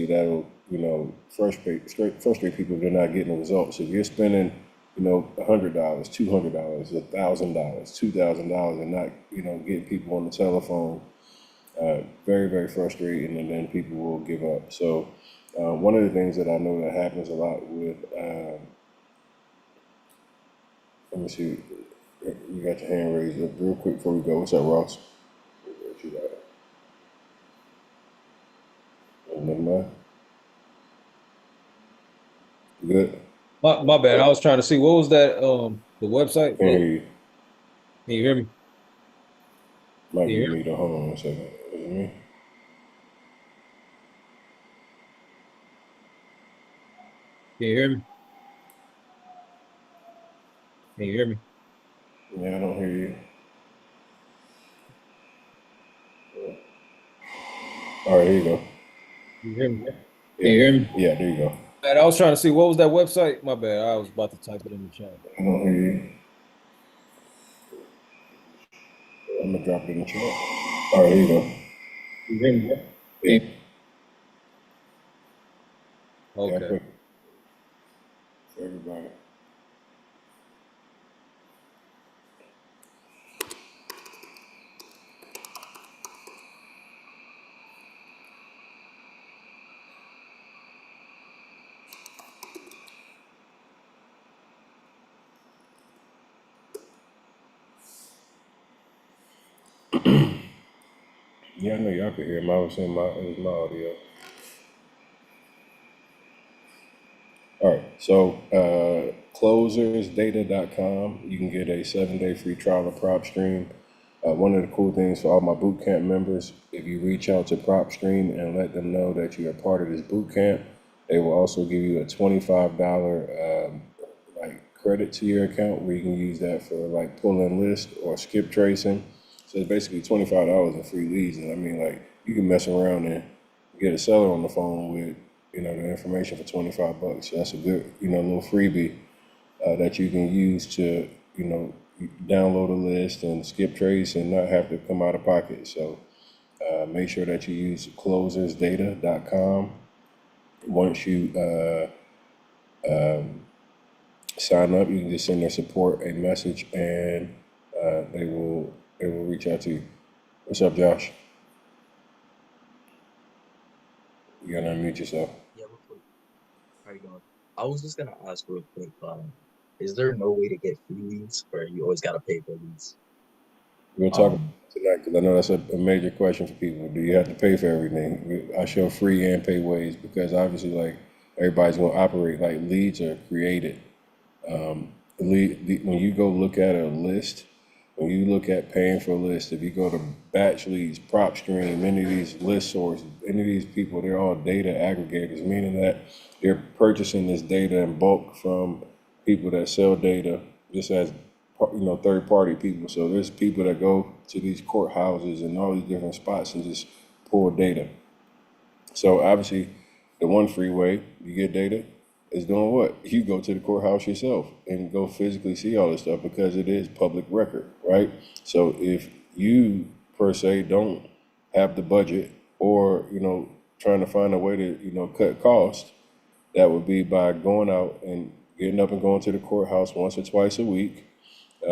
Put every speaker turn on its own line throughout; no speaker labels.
obviously that'll, frustrate people if they're not getting the results. If you're spending, $100, $200, $1,000, $2,000 and not, getting people on the telephone, very, very frustrating, and then people will give up. So one of the things that I know that happens a lot with, let me see, you got your hand raised up real quick before we go. What's up, Ross? What you got? Never mind. Good.
My bad. I was trying to see what was that the website.
Can't hear you.
Can you hear me?
Might
Can you
be
hear me?
me though. Hold on 1 second. Is it me?
Can you hear me? Can you hear me?
Yeah, I don't hear you. All right, here you go.
Can you hear me? Can
Yeah,
you hear me?
yeah, there you go.
Man, I was trying to see what was that website. My bad. I was about to type it in the chat.
I don't hear you. I'm gonna drop it in the chat. All right, here you go.
Can you hear me?
Yeah, yeah, I
Okay.
put it for everybody. Yeah, I know y'all could hear him. I was saying it was my audio. All right, so closersdata.com, you can get a 7-day free trial of PropStream. One of the cool things for all my bootcamp members, if you reach out to PropStream and let them know that you are part of this bootcamp, they will also give you a $25 like credit to your account where you can use that for like pulling list or skip tracing. So it's basically $25 in free leads, and I mean, like, you can mess around and get a seller on the phone with the information for 25 bucks. So that's a good little freebie that you can use to download a list and skip trace and not have to come out of pocket. So make sure that you use closersdata.com. Once you sign up, you can just send their support a message, and they will reach out to you. What's up, Josh? You gotta unmute yourself.
Yeah, real quick. How you doing? I was just gonna ask real quick, is there no way to get free leads, or you always gotta pay for leads?
We'll talk about
Um,
it tonight because I know that's a major question for people. Do you have to pay for everything? I show free and pay ways because obviously, like, everybody's going to operate like leads are created. When you go look at a list, when you look at paying for a list, if you go to batch leads, PropStream, any of these list sources, any of these people, they're all data aggregators, meaning that they're purchasing this data in bulk from people that sell data just as third party people. So there's people that go to these courthouses and all these different spots and just pull data. So obviously, the one free way you get data is doing what? You go to the courthouse yourself and go physically see all this stuff because it is public record, right? So if you per se don't have the budget or trying to find a way to cut costs, that would be by going out and getting up and going to the courthouse once or twice a week,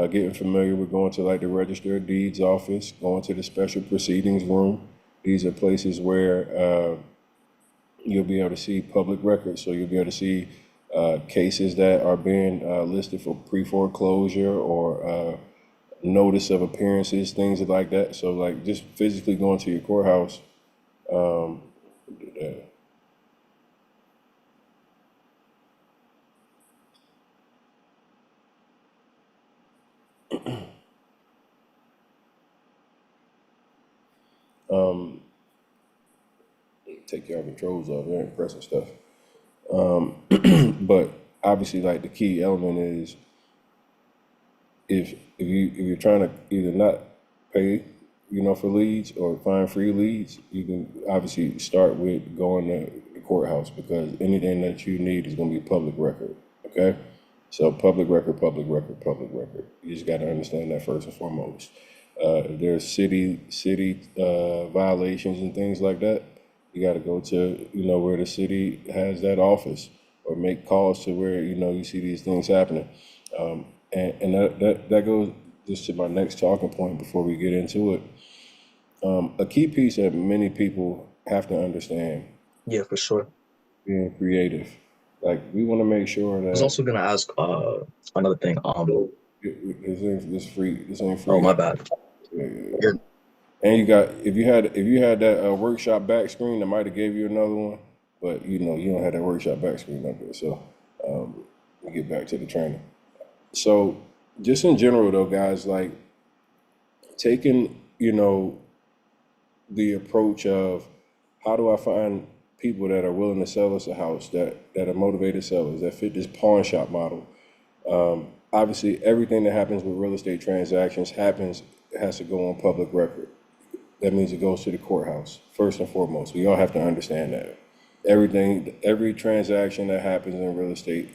getting familiar with going to like the Register of Deeds office, going to the special proceedings room. These are places where you'll be able to see public records. So you'll be able to see cases that are being listed for pre-foreclosure or notice of appearances, things like that. So like just physically going to your courthouse. Um, um, take your controls off. They're pressing stuff. But obviously, like the key element is if you're trying to either not pay, for leads or find free leads, you can obviously start with going to the courthouse because anything that you need is going to be public record. Okay, so public record, public record, public record. You just got to understand that first and foremost. If there's city violations and things like that, You got to go to, where the city has that office, or make calls to where, you see these things happening. And that goes just to my next talking point before we get into it. A key piece that many people have to understand,
Yeah, for sure.
being creative. Like, we want to make sure
I was
that
also gonna ask another thing.
this ain't
Oh,
free.
my bad. You're
And if you had that workshop back screen, I might have gave you another one, but you don't have that workshop back screen up there. So we get back to the training. So just in general though, guys, like taking the approach of how do I find people that are willing to sell us a house, that are motivated sellers that fit this pawn shop model. Obviously, everything that happens with real estate transactions has to go on public record. That means it goes to the courthouse, first and foremost. We all have to understand that. Every transaction that happens in real estate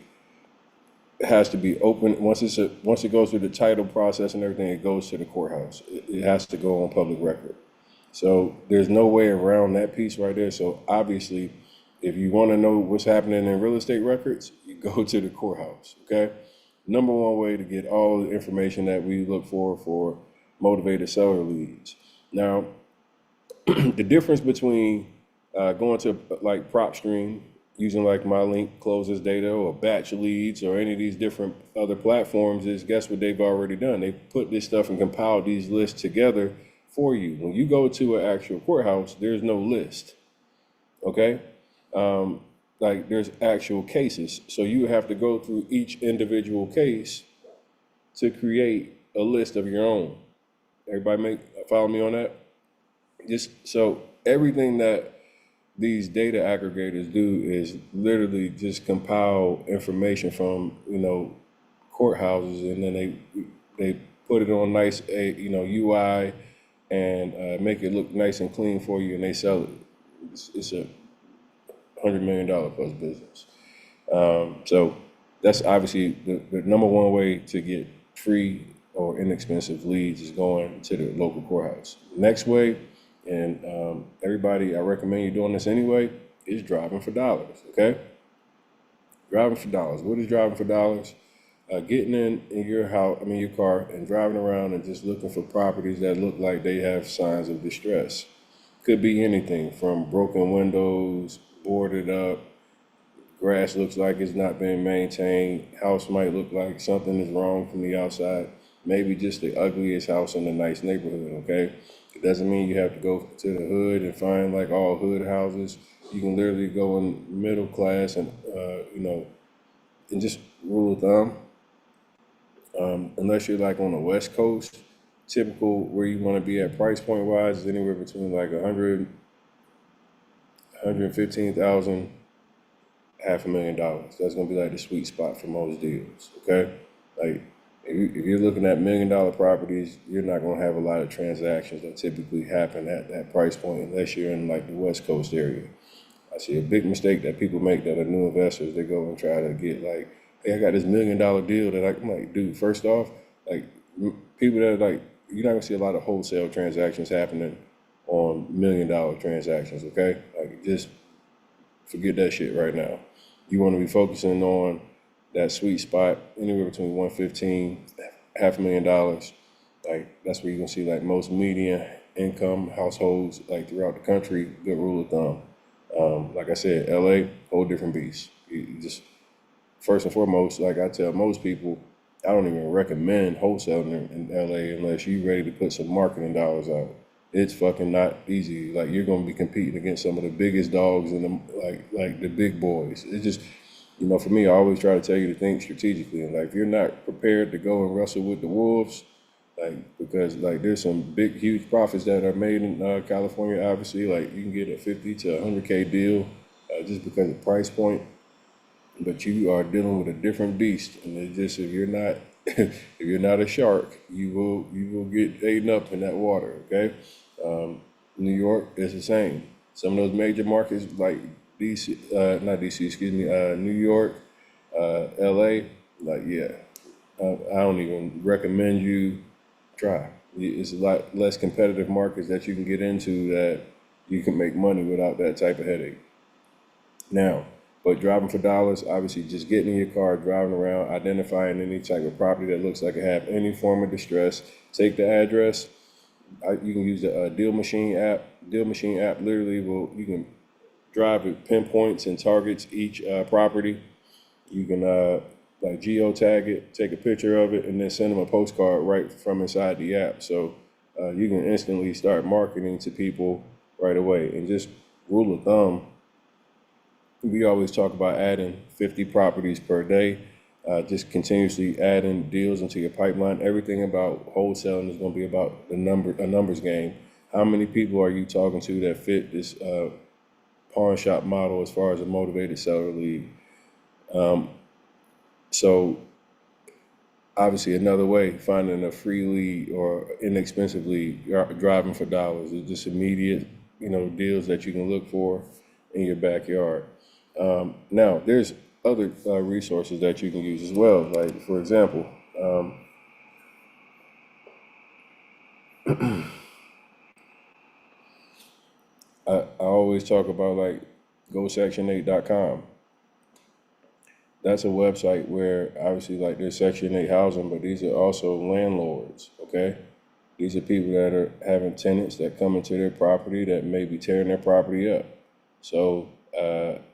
has to be open. Once it goes through the title process and everything, it goes to the courthouse. It has to go on public record. So there's no way around that piece right there. So obviously, if you want to know what's happening in real estate records, you go to the courthouse, okay? Number one way to get all the information that we look for motivated seller leads. Now, the difference between going to like PropStream, using like my link closes data, or batch leads, or any of these different other platforms, is guess what they've already done? They put this stuff and compiled these lists together for you. When you go to an actual courthouse, there's no list, okay? Like there's actual cases. So you have to go through each individual case to create a list of your own. Everybody follow me on that? Just so everything that these data aggregators do is literally just compile information from courthouses, and then they put it on nice UI, and make it look nice and clean for you, and they sell it. It's a $100 million plus business. So that's obviously the number one way to get free or inexpensive leads, is going to the local courthouse. Next way, and everybody, I recommend you doing this anyway, is driving for dollars, okay? Driving for dollars. What is driving for dollars? Getting in your house, your car, and driving around and just looking for properties that look like they have signs of distress. Could be anything from broken windows, boarded up, grass looks like it's not being maintained, house might look like something is wrong from the outside, maybe just the ugliest house in a nice neighborhood, okay? It doesn't mean you have to go to the hood and find like all hood houses. You can literally go in middle class, and and just rule of thumb, unless you're like on the West Coast, typical where you want to be at price point wise is anywhere between like 115,000, $500,000. That's gonna be like the sweet spot for most deals. Okay, like if you're looking at $1 million properties, you're not gonna have a lot of transactions that typically happen at that price point unless you're in like the West Coast area. I see a big mistake that people make that are new investors. They go and try to get like, hey, I got this $1 million deal that I'm like, dude, first off, like people that are like, you're not gonna see a lot of wholesale transactions happening on $1 million transactions. Okay, like just forget that shit right now. You want to be focusing on that sweet spot anywhere between 115, $500,000. Like that's where you're gonna see like most median income households like throughout the country. Good rule of thumb. Like I said, LA, whole different beast. You just first and foremost, like I tell most people, I don't even recommend wholesaling in LA unless you're ready to put some marketing dollars out. It's fucking not easy. Like you're gonna be competing against some of the biggest dogs and like the big boys. It's just, for me, I always try to tell you to think strategically. And like if you're not prepared to go and wrestle with the wolves, like because like there's some big huge profits that are made in California. Obviously, like you can get a 50 to 100K deal just because of price point, but you are dealing with a different beast. And it's just, if you're not if you're not a shark, you will get eaten up in that water. Okay, New York is the same. Some of those major markets like DC, not DC, excuse me, New York, LA, like yeah, I don't even recommend you try. It's a lot less competitive markets that you can get into that you can make money without that type of headache. Now, but driving for dollars, obviously just getting in your car, driving around, identifying any type of property that looks like it have any form of distress, take the address. You can use the Deal Machine app. Deal Machine app literally you can drive it, pinpoints and targets each property. You can like geotag it, take a picture of it, and then send them a postcard right from inside the app. So you can instantly start marketing to people right away. And just rule of thumb, we always talk about adding 50 properties per day, just continuously adding deals into your pipeline. Everything about wholesaling is going to be about a numbers game. How many people are you talking to that fit this pawn shop model as far as a motivated seller lead? So obviously another way, finding a free lead or inexpensive lead, driving for dollars, is just immediate, deals that you can look for in your backyard. Now, there's other resources that you can use as well. Like, for example, I always talk about like GoSection8.com. That's a website where obviously like there's Section 8 housing, but these are also landlords, okay? These are people that are having tenants that come into their property that may be tearing their property up. So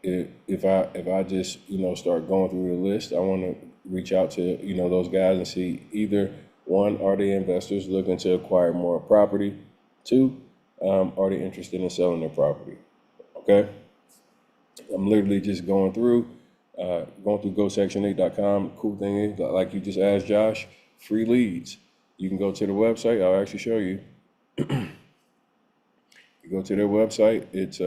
if I just start going through the list, I want to reach out to those guys and see either one, are they investors looking to acquire more property? Two, are they interested in selling their property? Okay, I'm literally just going through GoSection8.com. The cool thing is, like you just asked Josh, free leads. You can go to the website. I'll actually show you. You go to their website. It's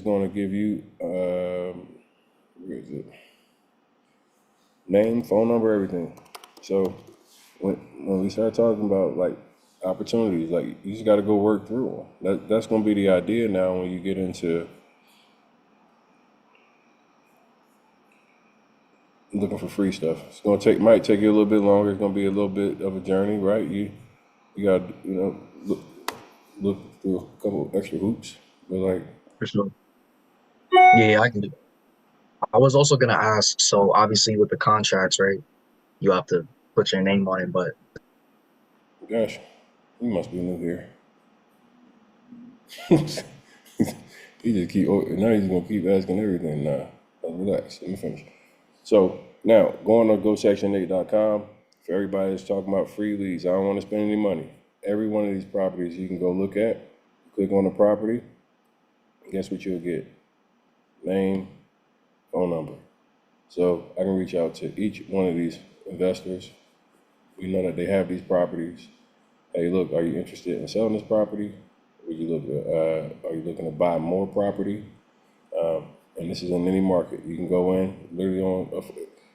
going to give you where is it? Name, phone number, everything. So when we start talking about like opportunities, like you just got to go work through them. That's going to be the idea now when you get into looking for free stuff. It's going to might take you a little bit longer. It's going to be a little bit of a journey, right? You got to look through a couple extra hoops, but like
For sure. Yeah, I can do that. I was also gonna ask, so obviously with the contracts, right? You have to put your name on it, but
gosh, you must be new here. He just now he's gonna keep asking everything. Nah, relax. Let me finish. So now going on GoSection8.com, for everybody that's talking about free leads, I don't want to spend any money. Every one of these properties you can go look at, click on the property, guess what you'll get? Name, phone number. So I can reach out to each one of these investors. We know that they have these properties. Hey, look, are you interested in selling this property? Are you looking to buy more property? And this is in any market. You can go in literally if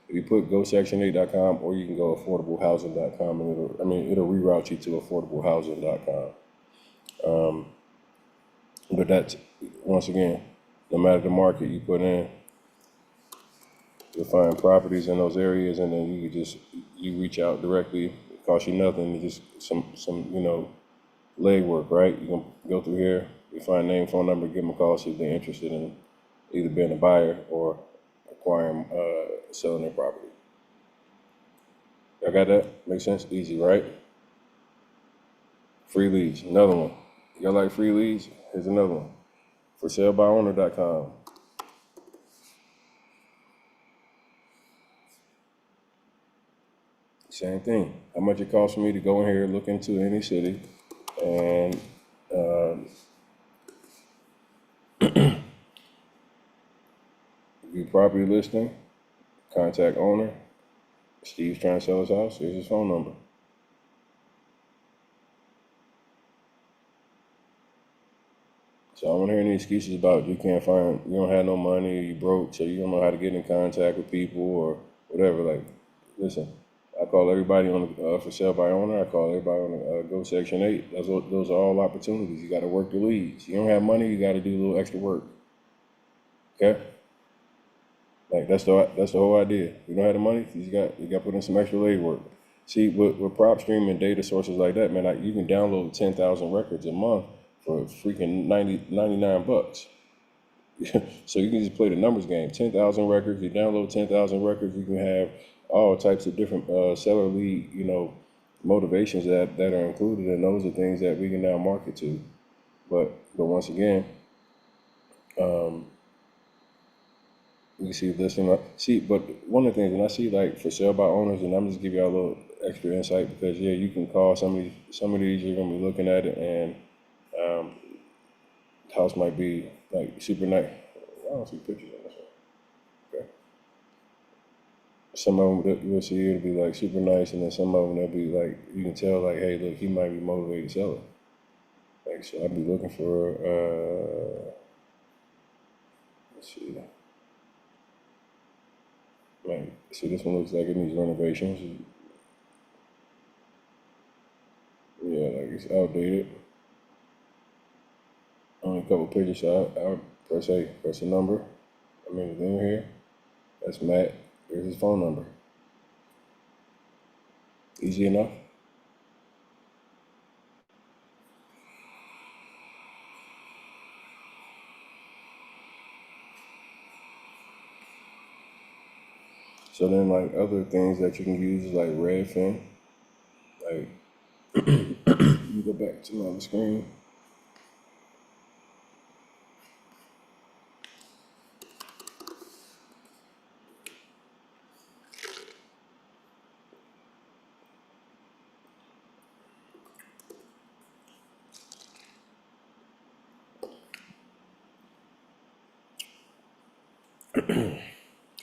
you put GoSection8.com, or you can go affordablehousing.com, and it'll reroute you to affordablehousing.com. But that's, once again, no matter the market you put in, you'll find properties in those areas, and then you reach out directly. It costs you nothing. It's just some legwork, right? You can go through here, you find name, phone number, give them a call, see if they're interested in either being a buyer or acquiring, selling their property. Y'all got that? Make sense? Easy, right? Free leads, another one. Y'all like free leads? Here's another one. ForSaleByOwner.com. Same thing. How much it costs for me to go in here, look into any city, and view property listing, contact owner. Steve's trying to sell his house. Here's his phone number. So I don't hear any excuses about you don't have no money, you broke, so you don't know how to get in contact with people or whatever. Like, listen, I call everybody on the for sale by owner. I call everybody on the Go Section 8. Those are all opportunities. You got to work the leads. You don't have money, you got to do a little extra work. Okay. Like that's the whole idea. You don't have the money, you got to put in some extra leg work. See, with PropStream and data sources like that, man, you can download 10,000 records a month for freaking 99 bucks. So you can just play the numbers game. 10,000 records, you download 10,000 records, you can have all types of different seller lead, motivations that are included, and those are things that we can now market to. But once again, you see this and see. But one of the things when I see like for sale by owners, and I'm just give y'all a little extra insight because yeah, you can call some of these you're gonna be looking at it, and the house might be like super nice. I don't see pictures on this one. Okay. Some of them that you'll see it'll be like super nice, and then some of them they'll be like you can tell like, hey, look, he might be motivated seller. Like so, I'd be looking for let's see. Like, see, this one looks like it needs renovations. Yeah, like it's outdated. Only a couple pictures, so I would press a number. I'm in the thing here. That's Matt. Here's his phone number. Easy enough. So then, like other things that you can use is like Redfin. Like, you go back to my other screen.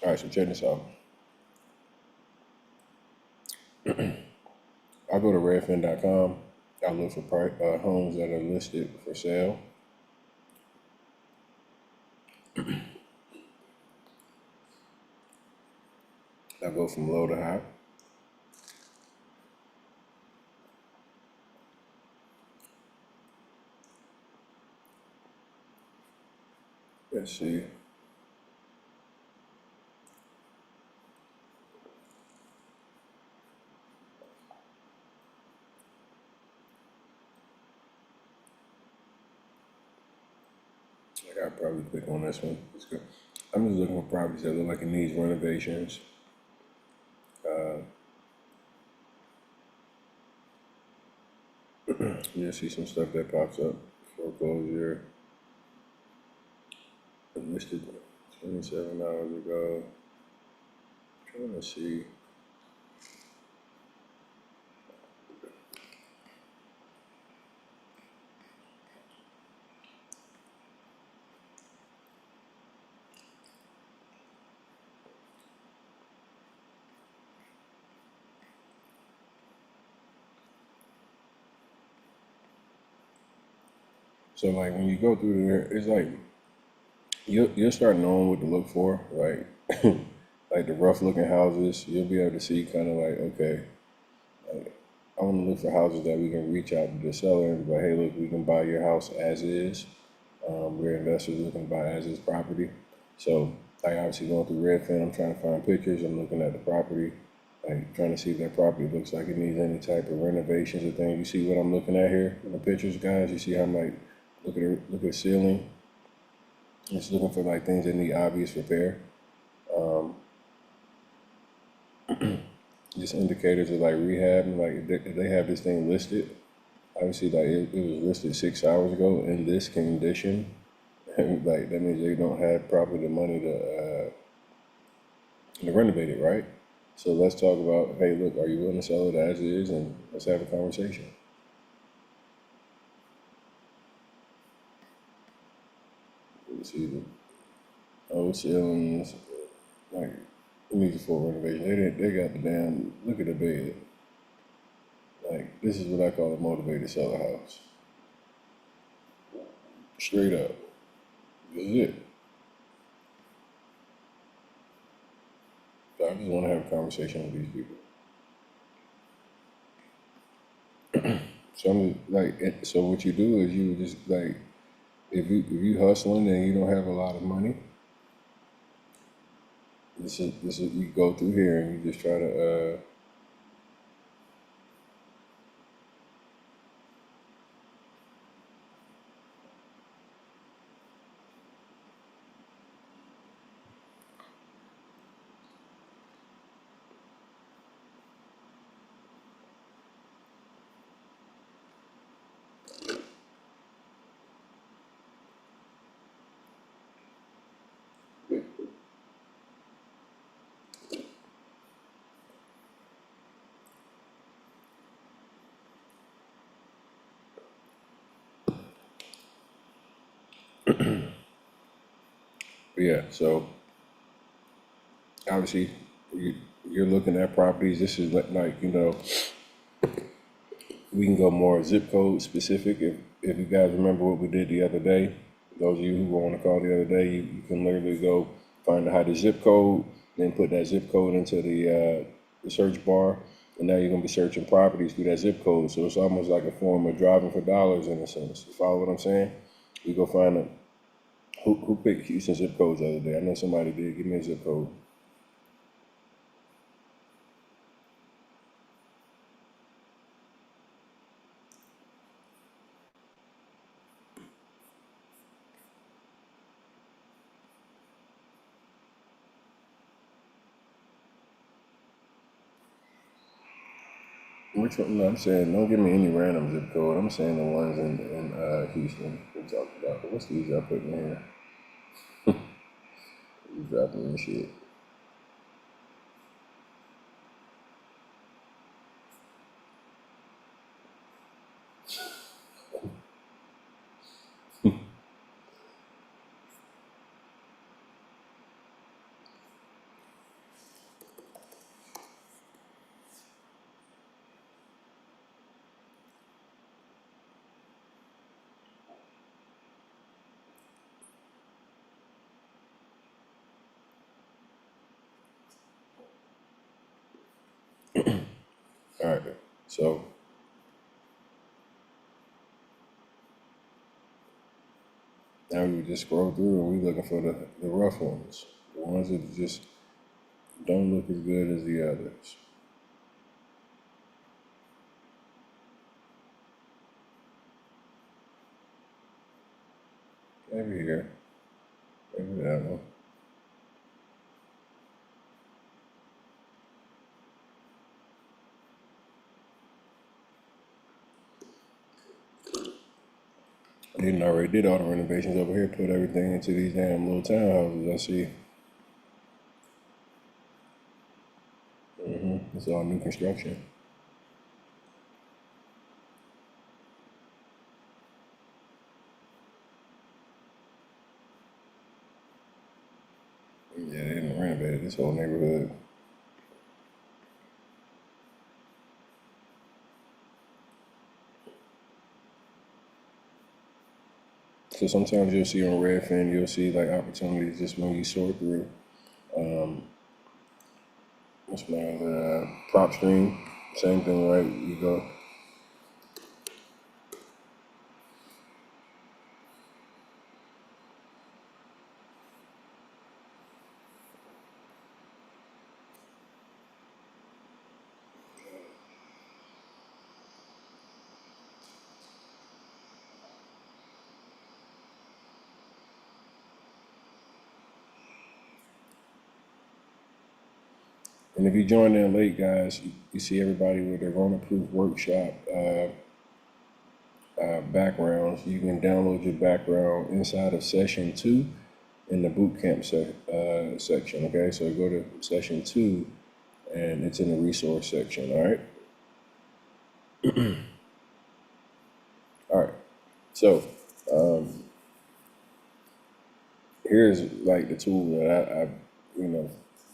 All right, so check this out. I go to redfin.com. I look for homes that are listed for sale. I go from low to high. Let's see. I gotta probably click on this one. It's good. I'm just looking for properties that look like it needs renovations. You'll see some stuff that pops up. Foreclosure. Listed 27 hours ago. Trying to see. So like when you go through there, it's like you'll start knowing what to look for, like like the rough looking houses. You'll be able to see kind of like okay, like, I want to look for houses that we can reach out to the seller and be like, hey, look, we can buy your house as is. We're investors looking to buy as is property. So like obviously going through Redfin, I'm trying to find pictures. I'm looking at the property, like trying to see if that property looks like it needs any type of renovations or things. You see what I'm looking at here in the pictures, guys? You see how I'm like look at the ceiling. Just looking for like things that need obvious repair. Just indicators of like rehab and like if they have this thing listed. Obviously, like it was listed 6 hours ago in this condition, and like that means they don't have probably the money to renovate it, right? So let's talk about, hey, look, are you willing to sell it as is, and let's have a conversation. Let's see the old ceilings, like it needs a full renovation. They got the damn look at the bed. Like this is what I call a motivated seller house. Straight up, this is it. So I just want to have a conversation with these people. So I'm just, like, so what you do is you just like, if you hustling and you don't have a lot of money, this is you go through here and you just try to But yeah, so obviously you're looking at properties. This is like, we can go more zip code specific. If you guys remember what we did the other day, those of you who were on the call the other day, you can literally go find the hottest zip code, then put that zip code into the search bar, and now you're gonna be searching properties through that zip code. So it's almost like a form of driving for dollars in a sense. You follow what I'm saying? You go find a who picked Houston zip codes the other day? I know somebody did. Give me a zip code. Which one? No, I'm saying don't give me any random zip code. I'm saying the ones in Houston we talked about. What's these I put in here? You dropping this shit. All right. So now we just scroll through and we looking for the rough ones, the ones that just don't look as good as the others. Maybe here. Maybe that one. I didn't already did all the renovations over here. Put everything into these damn little townhouses. I see. It's all new construction. Yeah, they didn't renovate this whole neighborhood. So sometimes you'll see on Redfin, you'll see like opportunities just when you sort through. What's my other PropStream? Same thing, right? You go. And if you join in late, guys, you see everybody with their Rona-proof workshop backgrounds. You can download your background inside of session 2 in the bootcamp section. Okay, so go to session 2, and it's in the resource section. All right. All right. So here's like the tool that I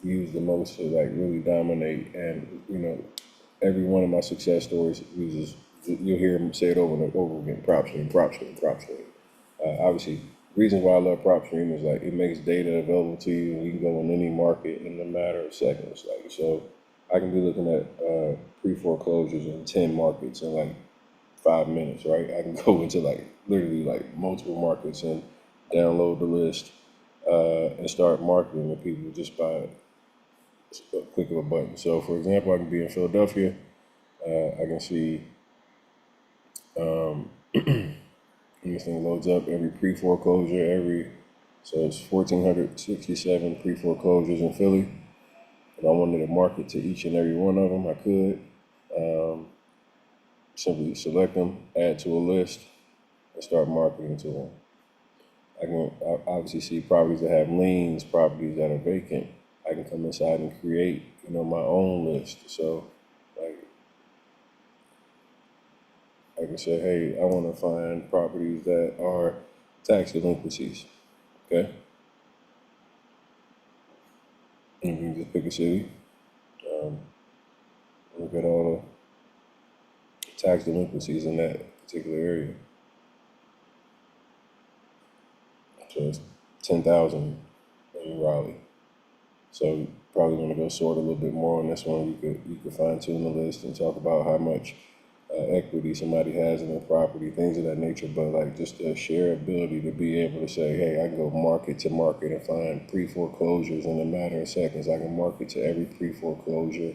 use the most to like really dominate, and every one of my success stories uses, you'll hear them say it over and over again: PropStream, PropStream, PropStream. Obviously, reasons why I love PropStream is like it makes data available to you, and you can go in any market in a matter of seconds. Like, so I can be looking at pre-foreclosures in 10 markets in like 5 minutes, right? I can go into like literally like multiple markets and download the list and start marketing to people just by a click of a button. So, for example, I can be in Philadelphia. I can see when this thing loads up every pre-foreclosure, so it's 1,467 pre-foreclosures in Philly, and I wanted to market to each and every one of them. I could simply select them, add to a list, and start marketing to them. I can obviously see properties that have liens, properties that are vacant. I can come inside and create, my own list. So, like, I can say, hey, I want to find properties that are tax delinquencies, okay? And you can just pick a city, look at all the tax delinquencies in that particular area. So it's 10,000 in Raleigh. So you probably want to go sort a little bit more on this one. You could fine tune the list and talk about how much equity somebody has in their property, things of that nature. But like just the sheer ability to be able to say, hey, I can go market to market and find pre-foreclosures in a matter of seconds. I can market to every pre-foreclosure.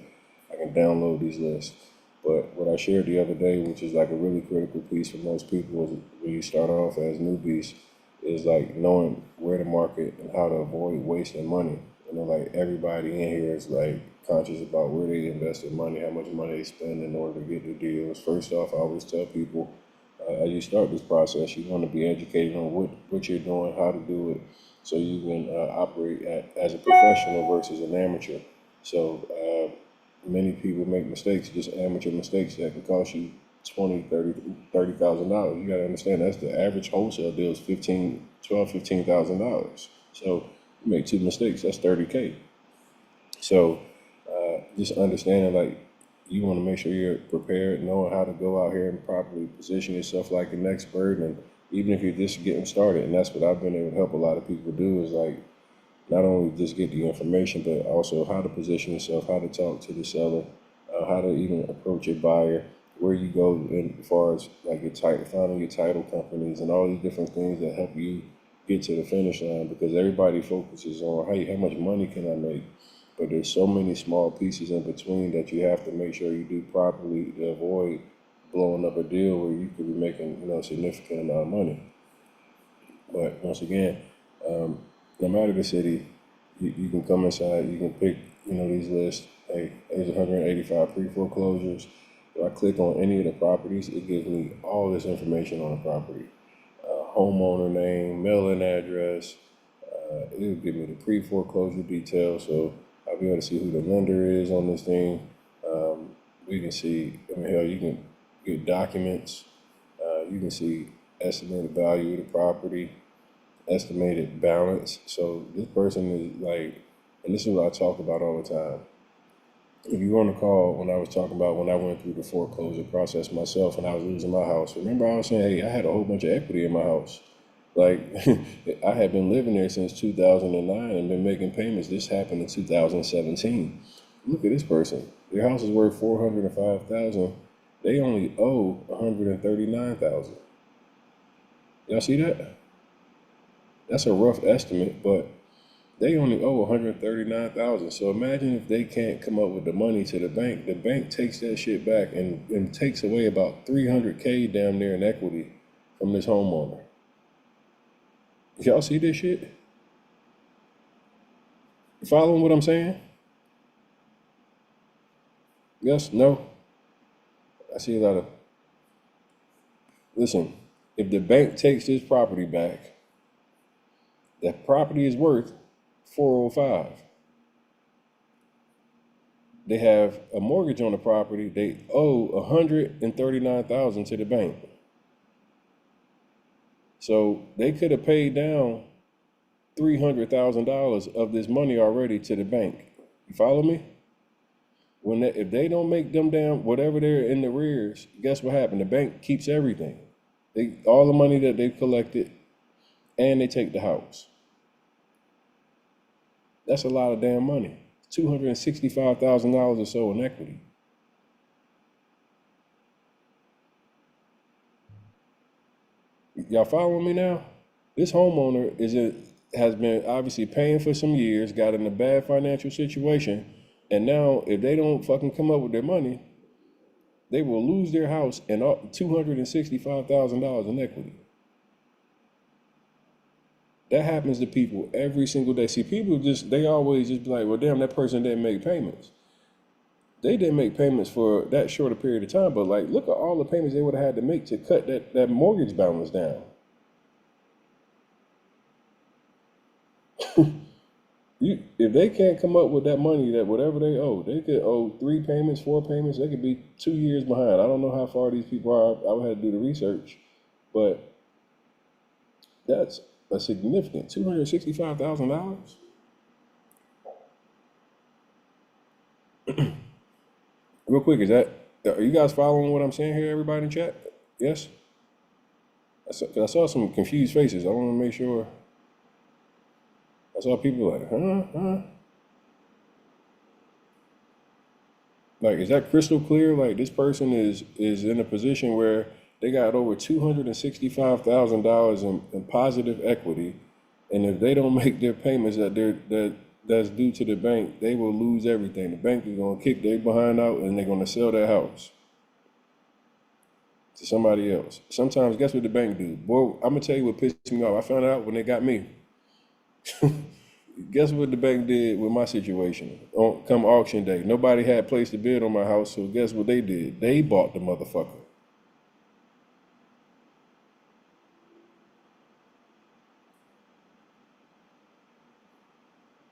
I can download these lists. But what I shared the other day, which is like a really critical piece for most people, is when you start off as newbies, is like knowing where to market and how to avoid wasting money. You know, like everybody in here is like conscious about where they invest their money, how much money they spend in order to get the deals. First off, I always tell people, as you start this process, you want to be educated on what you're doing, how to do it, so you can operate as a professional versus an amateur. So many people make mistakes, just amateur mistakes that can cost you $20,000, $30,000. You got to understand that's the average wholesale deal is $15,000. So you make two mistakes, that's 30K. So just understanding like you want to make sure you're prepared, knowing how to go out here and properly position yourself like an expert. And even if you're just getting started, and that's what I've been able to help a lot of people do, is like not only just get the information, but also how to position yourself, how to talk to the seller, how to even approach your buyer, where you go in as far as like your title, finding your title companies, and all these different things that help you get to the finish line. Because everybody focuses on, hey, how much money can I make? But there's so many small pieces in between that you have to make sure you do properly to avoid blowing up a deal where you could be making, a significant amount of money. But once again, no matter the city, you can come inside, you can pick, these lists. Hey, there's 185 pre-foreclosures. If I click on any of the properties, it gives me all this information on the property. Homeowner name, mailing address. It will give me the pre-foreclosure details, so I'll be able to see who the lender is on this thing. We can see, hell, you can get documents. You can see estimated value of the property, estimated balance. So this person is like, and this is what I talk about all the time. If you want to call, when I was talking about when I went through the foreclosure process myself and I was losing my house, remember I was saying, hey, I had a whole bunch of equity in my house. Like I had been living there since 2009 and been making payments. This happened in 2017. Look at this person. Their house is worth 405,000. They only owe 139,000. Y'all see that? That's a rough estimate, but they only owe 139,000. So imagine if they can't come up with the money to the bank takes that shit back and takes away about 300K damn near in equity from this homeowner. Y'all see this shit? You following what I'm saying? Yes? No? I see a lot of, listen, if the bank takes this property back, the property is worth 405. They have a mortgage on the property. They owe 139,000 to the bank. So they could have paid down $300,000 of this money already to the bank. You follow me? If they don't make them down, whatever they're in the rears, guess what happened? The bank keeps everything. All the money that they collected, and they take the house. That's a lot of damn money. $265,000 or so in equity. Y'all following me now? This homeowner has been obviously paying for some years, got in a bad financial situation, and now if they don't fucking come up with their money, they will lose their house and $265,000 in equity. That happens to people every single day. See, people they always just be like, well, damn, that person didn't make payments. They didn't make payments for that short a period of time, but like, look at all the payments they would have had to make to cut that mortgage balance down. If they can't come up with that money, that whatever they owe, they could owe 3 payments, 4 payments. They could be 2 years behind. I don't know how far these people are. I would have to do the research, but That's a significant $265,000. Real quick, are you guys following what I'm saying here, everybody in chat? Yes? I saw some confused faces. I want to make sure. I saw people like, huh? Like, is that crystal clear? Like, this person is in a position where they got over $265,000 in positive equity, and if they don't make their payments that's due to the bank, they will lose everything. The bank is gonna kick their behind out, and they're gonna sell their house to somebody else. Sometimes, guess what the bank do? Boy, I'm gonna tell you what pissed me off. I found out when they got me. Guess what the bank did with my situation? Come auction day, nobody had placed a bid on my house, so guess what they did? They bought the motherfucker.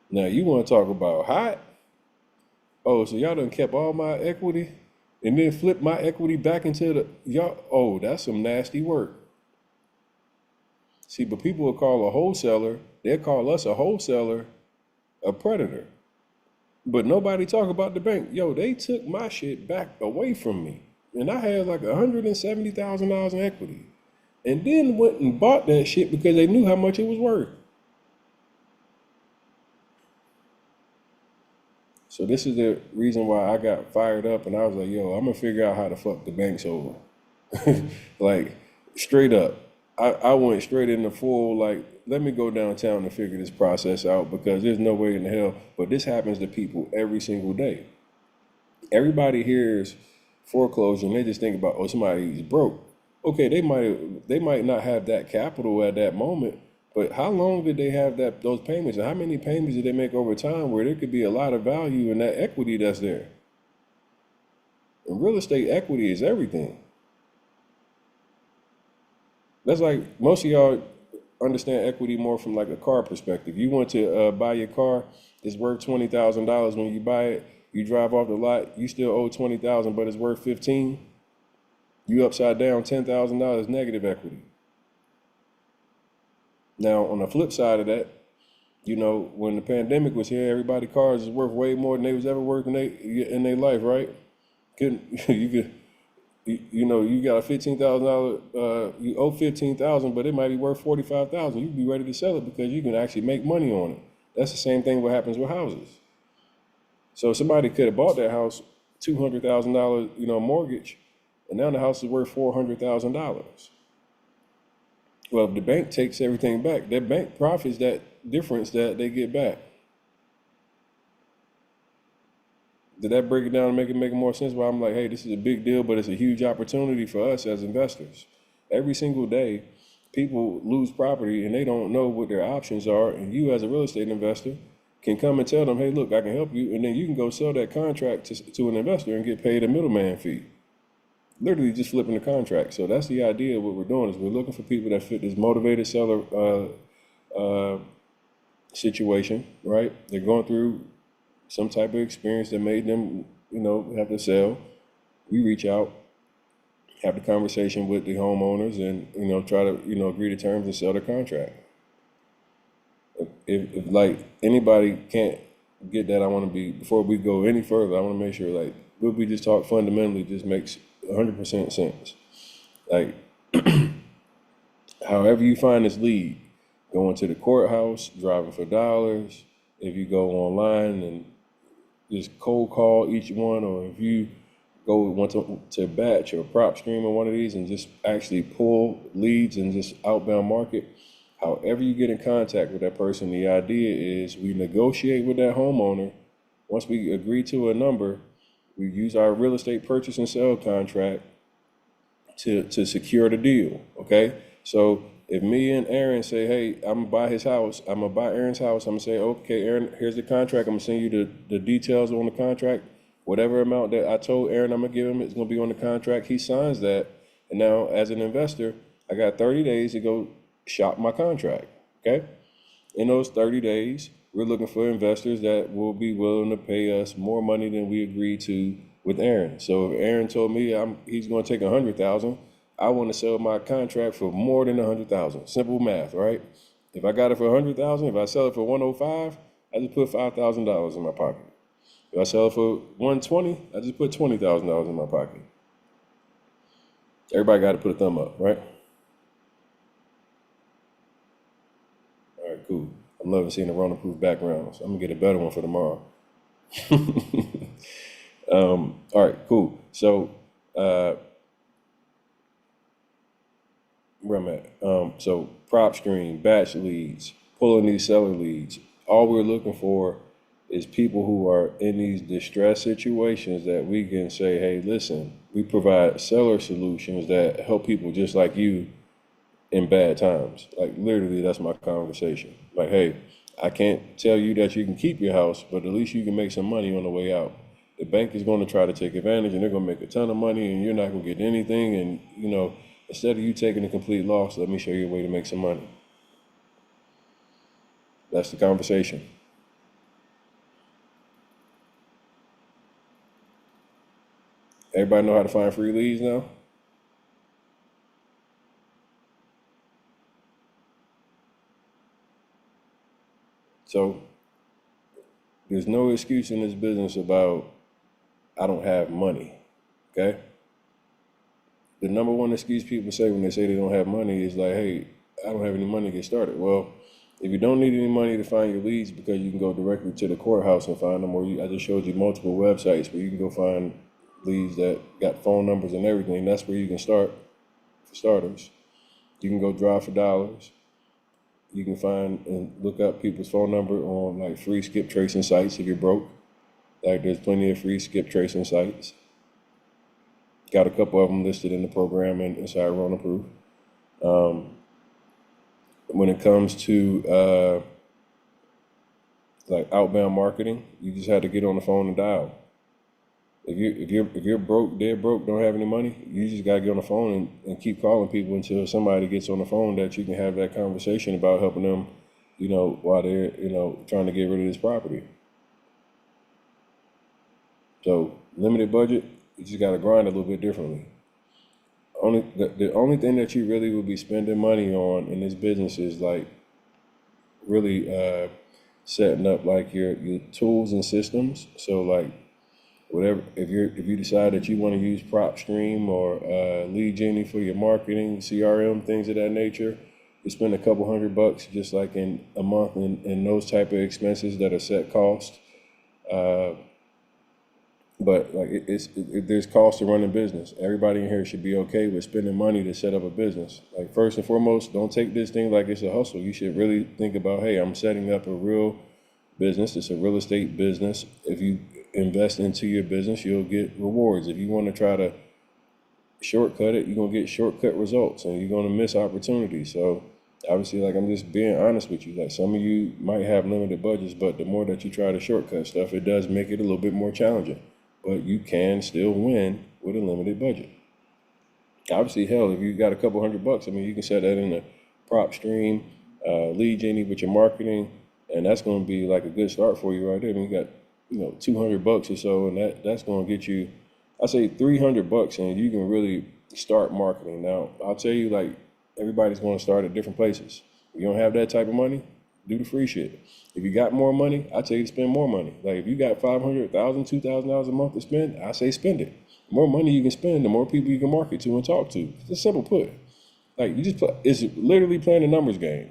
Now you want to talk about hot? Oh, so y'all done kept all my equity and then flipped my equity back into y'all? Oh, that's some nasty work. See, but people will call a wholesaler. They'll call us a wholesaler a predator. But nobody talk about the bank. Yo, they took my shit back away from me. And I had like $170,000 in equity. And then went and bought that shit because they knew how much it was worth. So this is the reason why I got fired up and I was like, yo, I'm gonna figure out how to fuck the banks over. Like, straight up. I went straight into full, like, let me go downtown and figure this process out because there's no way in the hell. But this happens to people every single day. Everybody hears foreclosure and they just think about, oh, somebody's broke. Okay, they might not have that capital at that moment, but how long did they have those payments, and how many payments did they make over time where there could be a lot of value in that equity that's there? And real estate equity is everything. That's like most of y'all understand equity more from like a car perspective. You want to buy your car, it's worth $20,000 when you buy it. You drive off the lot, you still owe 20,000, but it's worth 15. You upside down $10,000 negative equity. Now on the flip side of that, when the pandemic was here, everybody's cars is worth way more than they was ever worth in their life, right? You got a $15,000, you owe 15,000, but it might be worth 45,000. You'd be ready to sell it because you can actually make money on it. That's the same thing what happens with houses. So somebody could have bought that house, $200,000, mortgage, and now the house is worth $400,000. Well, if the bank takes everything back, their bank profits that difference that they get back. Did that break it down and make it more sense? Why I'm like, hey, this is a big deal, but it's a huge opportunity for us as investors. Every single day, people lose property and they don't know what their options are. And you, as a real estate investor, can come and tell them, hey, look, I can help you. And then you can go sell that contract to an investor and get paid a middleman fee. Literally just flipping the contract. So that's the idea of what we're doing is we're looking for people that fit this motivated seller situation, right? They're going through some type of experience that made them, have to sell. We reach out, have the conversation with the homeowners and, try to, agree to terms and sell the contract. If like anybody can't get that, before we go any further, I want to make sure like what we just talk fundamentally just makes 100% sense. Like, however you find this lead, going to the courthouse, driving for dollars, if you go online and just cold call each one, or if you go to batch or PropStream or one of these and just actually pull leads and just outbound market, however you get in contact with that person, the idea is we negotiate with that homeowner. Once we agree to a number, we use our real estate purchase and sale contract to secure the deal, okay? So if me and Aaron say, hey, I'm gonna buy his house, I'm gonna buy Aaron's house, I'm gonna say, okay, Aaron, here's the contract, I'm gonna send you the details on the contract. Whatever amount that I told Aaron I'm gonna give him, it's gonna be on the contract. He signs that, and now as an investor, I got 30 days to go shop my contract, okay? In those 30 days, we're looking for investors that will be willing to pay us more money than we agreed to with Aaron. So if Aaron told me he's going to take 100,000, I want to sell my contract for more than 100,000. Simple math, right? If I got it for 100,000, if I sell it for 105, I just put $5,000 in my pocket. If I sell it for 120, I just put $20,000 in my pocket. Everybody got to put a thumb up, right? All right, cool. I'm loving seeing the Rona-proof background, so I'm gonna get a better one for tomorrow. All right, cool. So, where I'm at. So PropStream, batch leads, pulling these seller leads. All we're looking for is people who are in these distress situations that we can say, hey, listen, we provide seller solutions that help people just like you in bad times. Like literally, that's my conversation. Like, hey, I can't tell you that you can keep your house, but at least you can make some money on the way out. The bank is going to try to take advantage and they're going to make a ton of money and you're not going to get anything. And, you know, instead of you taking a complete loss, let me show you a way to make some money. That's the conversation. Everybody know how to find free leads now? So there's no excuse in this business about I don't have money, okay? The number one excuse people say when they say they don't have money is like, hey, I don't have any money to get started. Well, if you don't need any money to find your leads because you can go directly to the courthouse and find them, or I just showed you multiple websites where you can go find leads that got phone numbers and everything. That's where you can start for starters. You can go drive for dollars. You can find and look up people's phone number on like free skip tracing sites if you're broke. Like there's plenty of free skip tracing sites. Got a couple of them listed in the program and inside Rona Proof. When it comes to like outbound marketing, you just had to get on the phone and dial. If you're broke, dead broke, don't have any money, you just gotta get on the phone and keep calling people until somebody gets on the phone that you can have that conversation about helping them, you know, while they're, you know, trying to get rid of this property. So limited budget, you just gotta grind a little bit differently. The only thing that you really would be spending money on in this business is like really setting up like your tools and systems. So like whatever, if you decide that you want to use PropStream or Lead Genie for your marketing, CRM, things of that nature, you spend a couple $100 just like in a month in those type of expenses that are set cost. But like there's cost to running business. Everybody in here should be okay with spending money to set up a business. Like first and foremost, don't take this thing like it's a hustle. You should really think about, hey, I'm setting up a real business. It's a real estate business. If you invest into your business, you'll get rewards. If you want to try to shortcut it, you're gonna get shortcut results and you're gonna miss opportunities. So obviously, like I'm just being honest with you. Like some of you might have limited budgets, but the more that you try to shortcut stuff, it does make it a little bit more challenging. But you can still win with a limited budget. Obviously, hell, if you got a couple $100, I mean, you can set that in a PropStream, Lead Genie with your marketing, and that's going to be like a good start for you right there. I mean, you got, you know, $200 or so, and that's going to get you, I say $300, and you can really start marketing. Now, I'll tell you, like, everybody's going to start at different places. If you don't have that type of money, do the free shit. If you got more money, I tell you to spend more money. Like if you got $500, $1,000, $2,000 a month to spend, I say spend it. The more money you can spend, the more people you can market to and talk to. It's a simple put. Like you just it's literally playing a numbers game.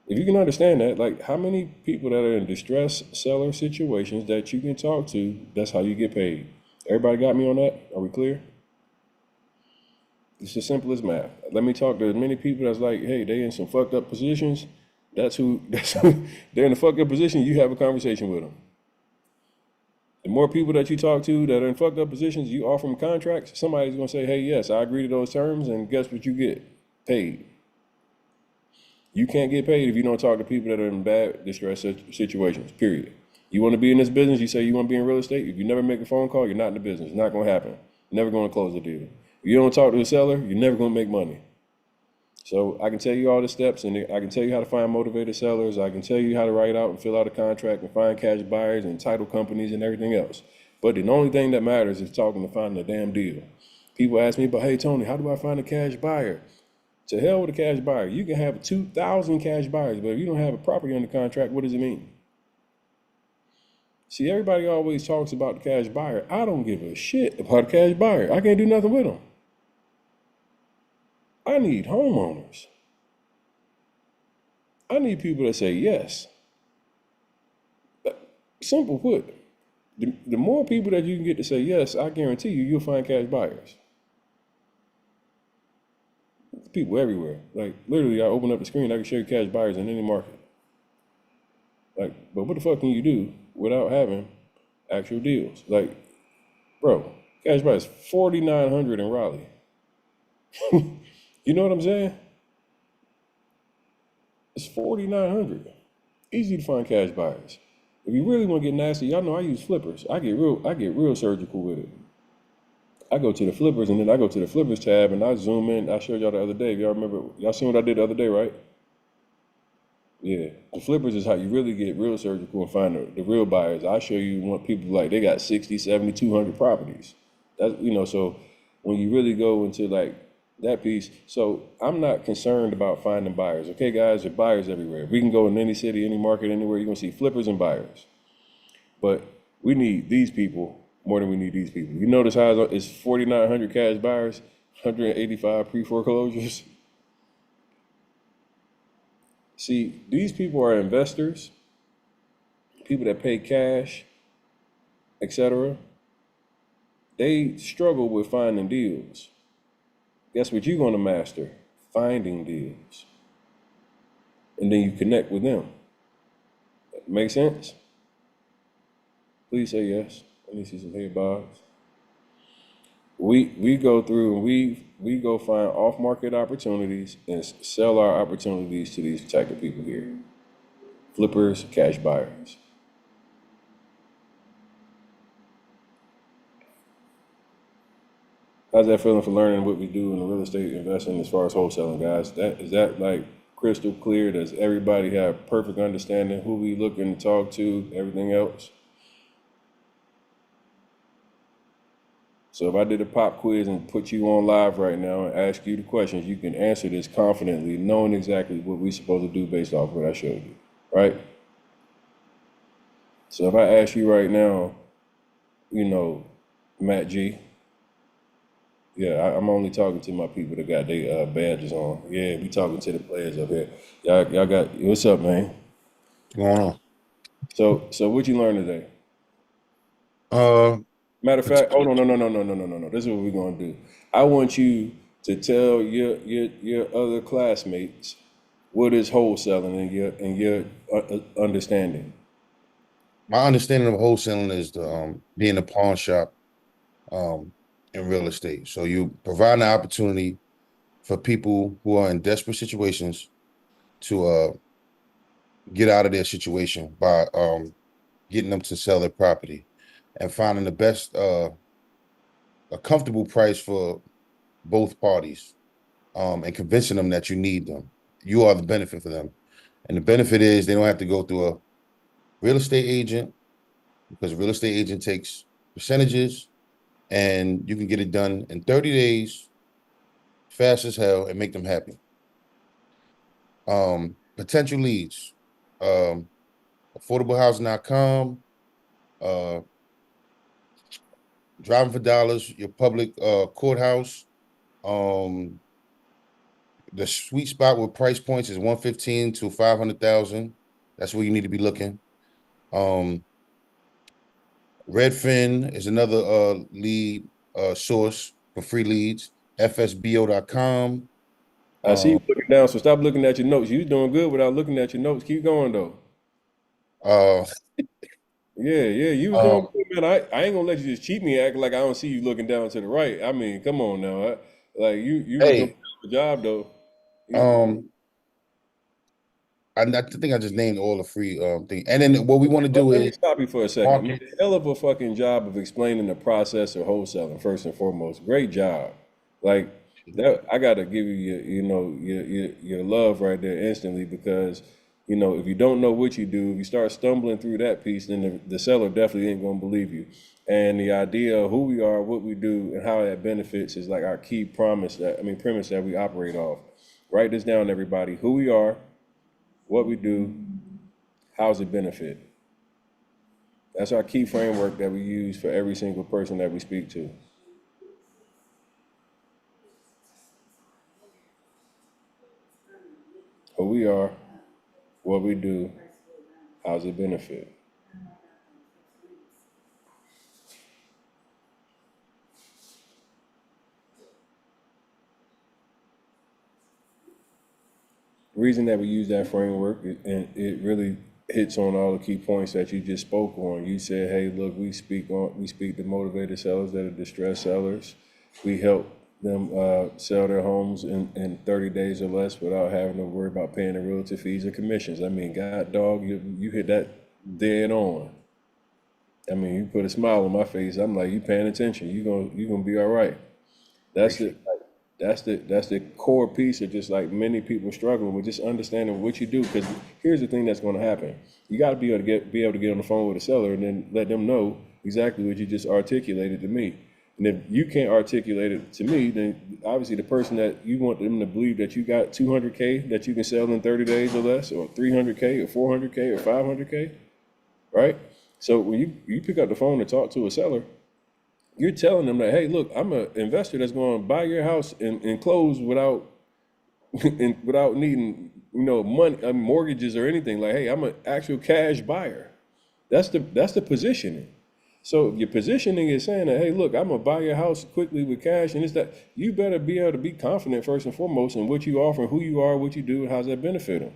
If you can understand that, like how many people that are in distress seller situations that you can talk to, that's how you get paid. Everybody got me on that? Are we clear? It's as simple as math. Let me talk to as many people that's like, hey, they in some fucked up positions. That's who they're in a fucked up position. You have a conversation with them. The more people that you talk to that are in fucked up positions, you offer them contracts. Somebody's gonna say, "Hey, yes, I agree to those terms," and guess what you get? Paid. You can't get paid if you don't talk to people that are in bad distress situations. Period. You want to be in this business? You say you want to be in real estate. If you never make a phone call, you're not in the business. It's not gonna happen. You're never gonna close the deal. If you don't talk to a seller, you're never gonna make money. So I can tell you all the steps, and I can tell you how to find motivated sellers. I can tell you how to write out and fill out a contract and find cash buyers and title companies and everything else. But the only thing that matters is talking to find a damn deal. People ask me about, hey Tony, how do I find a cash buyer? To hell with a cash buyer. You can have 2,000 cash buyers, but if you don't have a property under contract, what does it mean? See, everybody always talks about the cash buyer. I don't give a shit about a cash buyer. I can't do nothing with them. I need homeowners. I need people that say yes. Simple put. The more people that you can get to say yes, I guarantee you, you'll find cash buyers. People everywhere. Like literally, I open up the screen, I can show you cash buyers in any market. Like, but what the fuck can you do without having actual deals? Like, bro, cash buyers 4,900 in Raleigh. You know what I'm saying? It's 4,900. Easy to find cash buyers. If you really want to get nasty, y'all know I use flippers. I get real surgical with it. I go to the flippers and then I go to the flippers tab and I zoom in. I showed y'all the other day. Y'all remember? Y'all seen what I did the other day, right? Yeah. The flippers is how you really get real surgical and find the real buyers. I show you what people like. They got 60, 70, 200 properties. That's, so when you really go into like that piece, so I'm not concerned about finding buyers. Okay, guys, there are buyers everywhere. We can go in any city, any market, anywhere. You're gonna see flippers and buyers. But we need these people more than we need these people. You notice how it's 4,900 cash buyers, 185 pre-foreclosures. See, these people are investors, people that pay cash, etc. They struggle with finding deals. Guess what you're gonna master? Finding deals. And then you connect with them. Make sense? Please say yes. Let me see some head bobs. We go through and we go find off market opportunities and sell our opportunities to these type of people here. Flippers, cash buyers. How's that feeling for learning what we do in the real estate investing as far as wholesaling, guys? Is that like crystal clear? Does everybody have perfect understanding who we looking to talk to, everything else? So if I did a pop quiz and put you on live right now and ask you the questions, you can answer this confidently, knowing exactly what we're supposed to do based off what I showed you, right? So if I ask you right now, Matt G, yeah, I'm only talking to my people that got their badges on. Yeah, we talking to the players up here. Y'all got, what's up, man?
What's going on?
So what you learned today?
Uh,
Matter of
it's,
fact, hold on, no. This is what we're gonna do. I want you to tell your other classmates what is wholesaling in your understanding.
my understanding of wholesaling is being a pawn shop um, in real estate. So you provide an opportunity for people who are in desperate situations to get out of their situation by getting them to sell their property and finding the best, a comfortable price for both parties, and convincing them that you need them. You are the benefit for them. And the benefit is they don't have to go through a real estate agent, because a real estate agent takes percentages, and you can get it done in 30 days, fast as hell, and make them happy. Potential leads, um, affordablehousing.com, uh, driving for dollars, your public courthouse. Um, the sweet spot with price points is 115 to 500,000. That's where you need to be looking. Um, Redfin is another lead source for free leads. FSBO.com.
I see you
Um,
looking down, so stop looking at your notes. You doing good without looking at your notes. Keep going though.
uh,
Yeah, you was doing
um,
good, man. I ain't gonna let you just cheat me, acting like I don't see you looking down to the right. I mean, come on now. Like you was doing
hey,
a job though. You,
um, I think I just named all the free thing. And then what we want to
Let,
do
let me
is
stop you for a second. You
market.
did a hell of a fucking job of explaining the process of wholesaling first and foremost. Great job. Like that, I gotta give you your love right there instantly because You know, if you don't know what you do, if you start stumbling through that piece, then the seller definitely ain't gonna believe you. And the idea of who we are, what we do, and how that benefits is like our key premise that we operate off. Write this down, everybody. Who we are, what we do, how's it benefit? That's our key framework that we use for every single person that we speak to. Who we are, what we do, how's it benefit? Reason that we use that framework, and it really hits on all the key points that you just spoke on. You said, hey, look, we speak to motivated sellers that are distressed sellers. We help them sell their homes in 30 days or less without having to worry about paying the realtor fees or commissions. I mean, God dog, you hit that dead on. I mean, you put a smile on my face. I'm like, you paying attention. You gonna be all right. That's
Appreciate
that's the core piece of just like many people struggling with just understanding what you do. Because here's the thing that's going to happen: you got to be able to get on the phone with a seller and then let them know exactly what you just articulated to me. And if you can't articulate it to me, then obviously the person that you want them to believe that you got 200K that you can sell in 30 days or less, or 300K or 400K or 500K, right? So when you pick up the phone and talk to a seller, you're telling them that, hey, look, I'm an investor that's going to buy your house and close without without needing, money, mortgages or anything. Like, hey, I'm an actual cash buyer. That's the positioning. So your positioning is saying that, hey, look, I'm gonna buy your house quickly with cash, and it's that you better be able to be confident first and foremost in what you offer, and who you are, what you do, and how's that benefit them.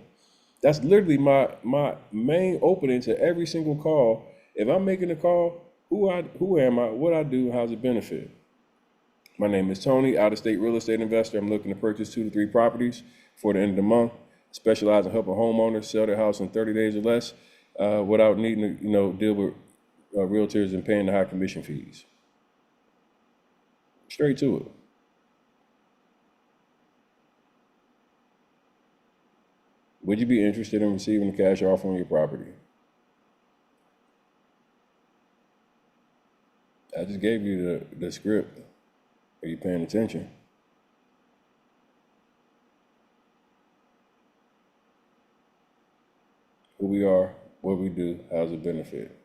That's literally my main opening to every single call. If I'm making a call, who am I, what I do, how's it benefit? My name is Tony, out-of-state real estate investor. I'm looking to purchase 2 to 3 properties before the end of the month. Specialize in helping homeowners sell their house in 30 days or less without needing to, deal with realtors and paying the high commission fees. Straight to it. Would you be interested in receiving a cash offer on your property? I just gave you the script. Are you paying attention? Who we are, what we do, how's it benefit?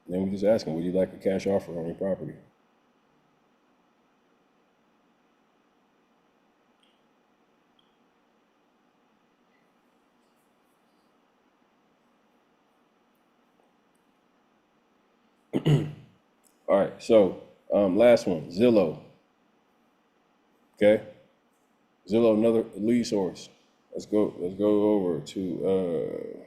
Then we just ask them, would you like a cash offer on your property? All right, so last one, Zillow. Okay, Zillow, another lead source. Let's go over to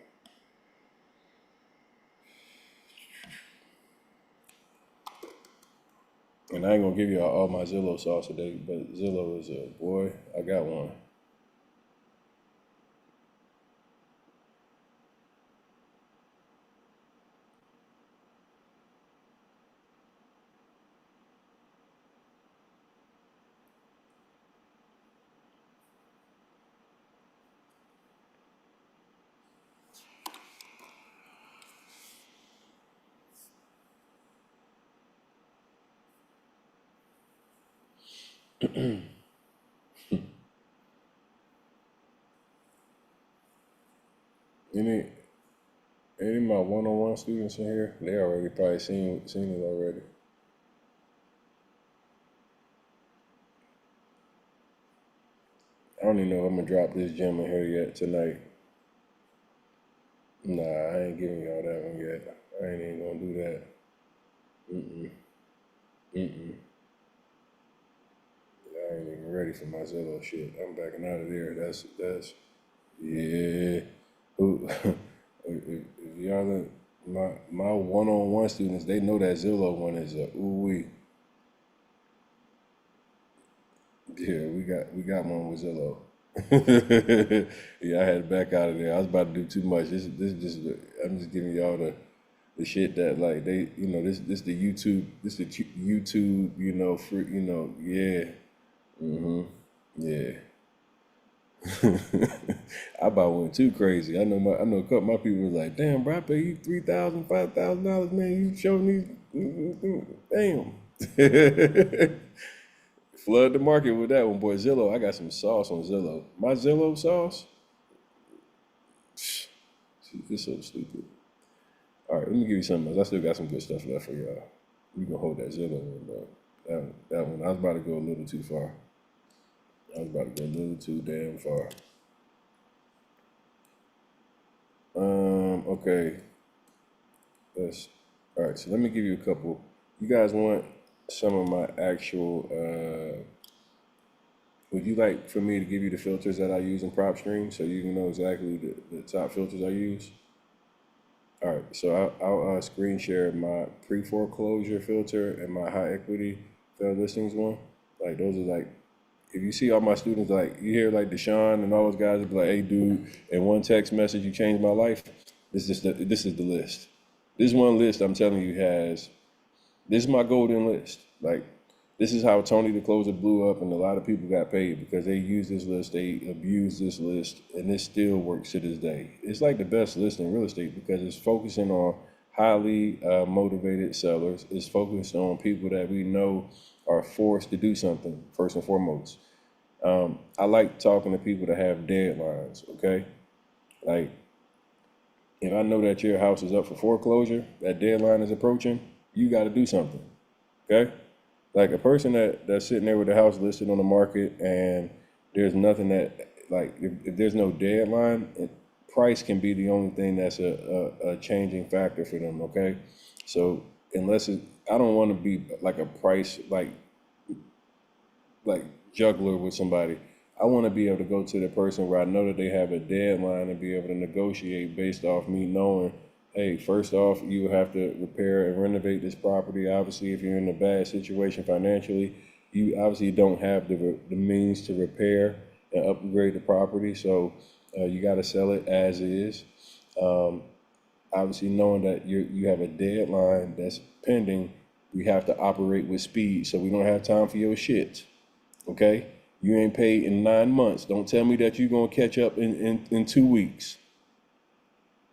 and I ain't gonna give you all my Zillow sauce today, but Zillow is a boy. I got one. Any of my one-on-one students in here, they already probably seen it already. I don't even know if I'm gonna drop this gem in here yet tonight. Nah, I ain't giving y'all that one yet. I ain't even gonna do that. Mm-mm. Mm-mm. I ain't even ready for my Zillow shit. I'm backing out of there. That's yeah. Who if y'all my one-on-one students, they know that Zillow one is a ooh-wee. Yeah, we got one with Zillow. Yeah, I had to back out of there. I was about to do too much. This just I'm just giving y'all the shit that like they this the YouTube free yeah. Mm-hmm. Yeah. I about went too crazy. I know a couple of my people was like, damn, bro, I pay you $3,000, $5,000, man. You showing these, damn. Flood the market with that one, boy. Zillow, I got some sauce on Zillow. My Zillow sauce, it's so stupid. All right, let me give you something else. I still got some good stuff left for y'all. You can hold that Zillow one, though. That one, I was about to go a little too far. I was about to go a little too damn far. Okay. All right, so let me give you a couple. You guys want some of my actual, would you like for me to give you the filters that I use in PropStream so you can know exactly the top filters I use? All right, so I'll screen share my pre-foreclosure filter and my high equity fair listings one. Like those are like, if you see all my students, like you hear like Deshaun and all those guys will be like, hey dude, in one text message you changed my life. This is the list. This one list I'm telling you has, this is my golden list. Like this is how Tony the Closer blew up and a lot of people got paid because they used this list, they abused this list, and this still works to this day. It's like the best list in real estate because it's focusing on highly motivated sellers. It's focused on people that we know are forced to do something, first and foremost. I like talking to people that have deadlines, okay? Like, if I know that your house is up for foreclosure, that deadline is approaching, you got to do something, okay? Like a person that's sitting there with the house listed on the market and there's nothing that, like, if there's no deadline, price can be the only thing that's a changing factor for them, okay? So unless I don't want to be like a price, like juggler with somebody. I want to be able to go to the person where I know that they have a deadline and be able to negotiate based off me knowing, hey, first off, you have to repair and renovate this property. Obviously, if you're in a bad situation financially, you obviously don't have the means to repair and upgrade the property. So you got to sell it as is. Obviously, knowing that you have a deadline that's pending, we have to operate with speed. So we don't have time for your shit. Okay? You ain't paid in 9 months. Don't tell me that you're going to catch up in 2 weeks.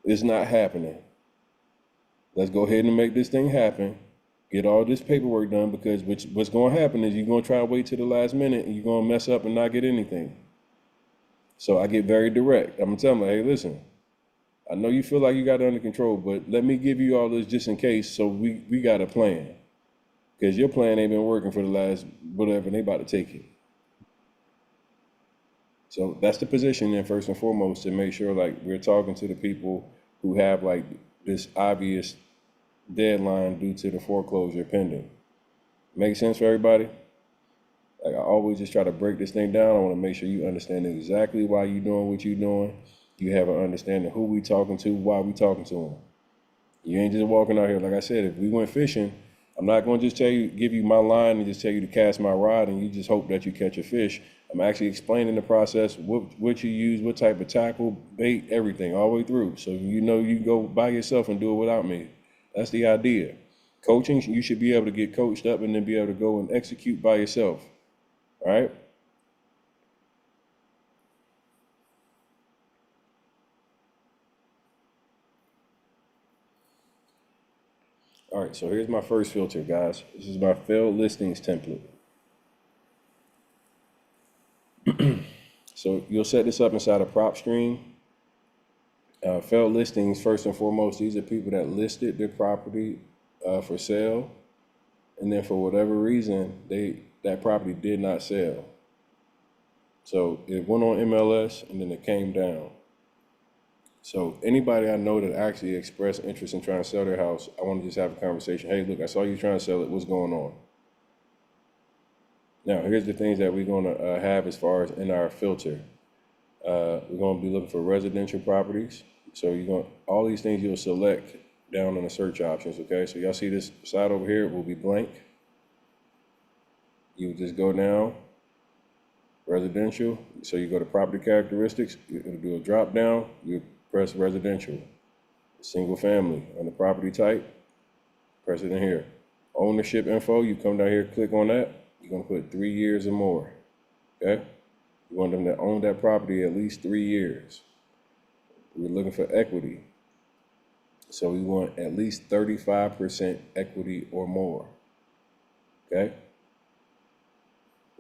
It's not happening. Let's go ahead and make this thing happen. Get all this paperwork done because what's going to happen is you're going to try to wait till the last minute and you're going to mess up and not get anything. So I get very direct. I'm going to tell them, hey, listen, I know you feel like you got it under control, but let me give you all this just in case so we got a plan. Because your plan ain't been working for the last whatever, and they about to take it. So that's the position then first and foremost to make sure like we're talking to the people who have like this obvious deadline due to the foreclosure pending. Make sense for everybody? Like I always just try to break this thing down. I want to make sure you understand exactly why you're doing what you're doing. You have an understanding who we talking to, why we talking to them. You ain't just walking out here. Like I said, if we went fishing, I'm not going to just give you my line and just tell you to cast my rod and you just hope that you catch a fish. I'm actually explaining the process, what you use, what type of tackle, bait, everything, all the way through. So you know you can go by yourself and do it without me. That's the idea. Coaching, you should be able to get coached up and then be able to go and execute by yourself. All right? All right, so here's my first filter, guys. This is my failed listings template. So you'll set this up inside of PropStream. Failed listings, first and foremost, these are people that listed their property for sale, and then for whatever reason, that property did not sell. So it went on MLS, and then it came down. So anybody I know that actually expressed interest in trying to sell their house, I want to just have a conversation. Hey, look, I saw you trying to sell it. What's going on? Now, here's the things that we're going to have as far as in our filter. We're going to be looking for residential properties. So all these things you'll select down in the search options, okay? So y'all see this side over here will be blank. You just go down, residential. So you go to property characteristics, it'll do a drop down, you press residential. Single family, on the property type, press it in here. Ownership info, you come down here, click on that. You're gonna put 3 years or more, okay? We want them to own that property at least 3 years. We're looking for equity. So we want at least 35% equity or more. Okay?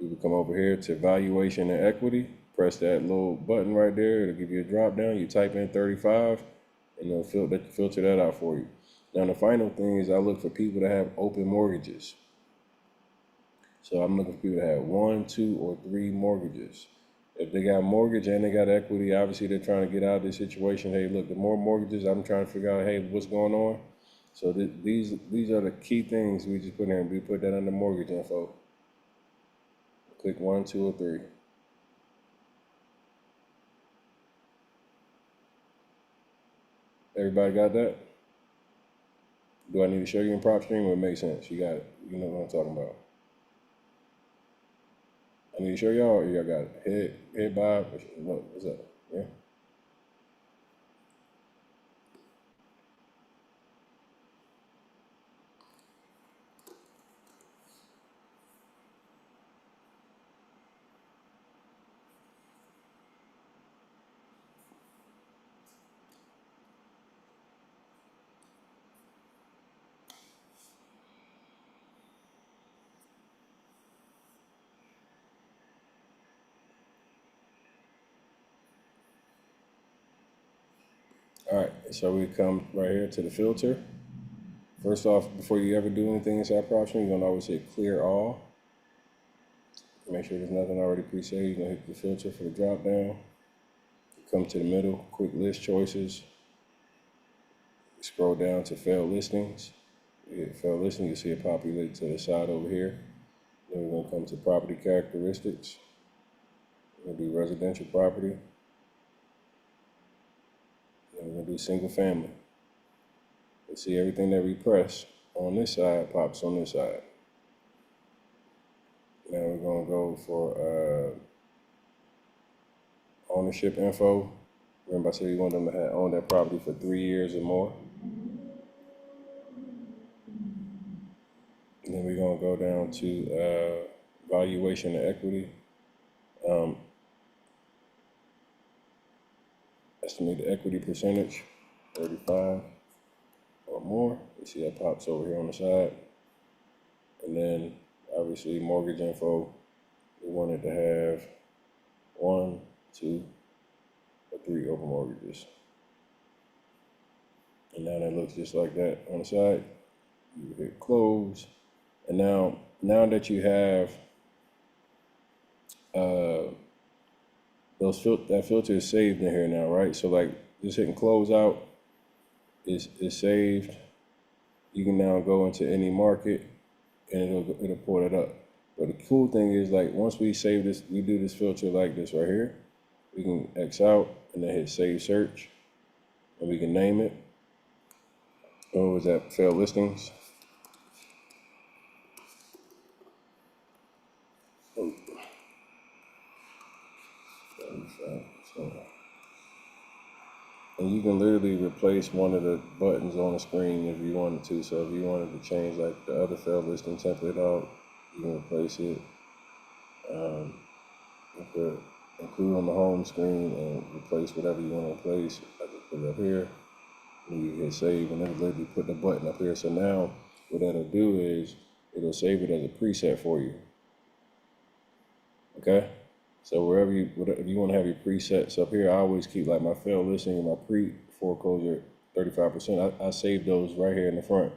We would come over here to valuation and equity, press that little button right there. It'll give you a drop down. You type in 35 and it'll filter that out for you. Now, the final thing is I look for people that have open mortgages. So I'm looking for people that have 1, 2, or 3 mortgages. If they got mortgage and they got equity, obviously they're trying to get out of this situation. Hey, look, the more mortgages, I'm trying to figure out, hey, what's going on? So these are the key things we just put in. We put that under mortgage info. Click 1, 2, or 3. Everybody got that? Do I need to show you in PropStream or it makes sense? You got it. You know what I'm talking about. I need to show y'all or y'all got it? Head Bob, what's up? Yeah. All right, so we come right here to the filter. First off, before you ever do anything inside PropStream, you're gonna always hit clear all. Make sure there's nothing already pre-saved. You're gonna hit the filter for the drop down. Come to the middle, quick list choices. Scroll down to failed listings. You hit failed listing, you see it populate to the side over here. Then we're gonna come to property characteristics. We're gonna do residential property. Then we're gonna do single family. You see everything that we press on this side pops on this side. Now we're gonna go for ownership info. Remember I said you want them to own that property for 3 years or more. And then we're gonna go down to valuation and equity. Estimated equity percentage, 35 or more. You see that pops over here on the side. And then obviously mortgage info, we wanted to have 1, 2, or 3 open mortgages. And now that looks just like that on the side. You hit close. And now that you have that filter is saved in here now, right? So like just hitting close out is saved. You can now go into any market and it'll pull it up. But the cool thing is like once we save this, we do this filter like this right here. We can X out and then hit save search and we can name it. What was that? Failed listings. And you can literally replace one of the buttons on the screen if you wanted to. So if you wanted to change like the other failed listing template out, you can replace it. You could include on the home screen and replace whatever you want to replace. I just put it up here. And you hit save and it'll literally put the button up here. So now what that'll do is it'll save it as a preset for you. Okay? So if you want to have your presets up here, I always keep like my failed listing and my pre-foreclosure 35%. I save those right here in the front.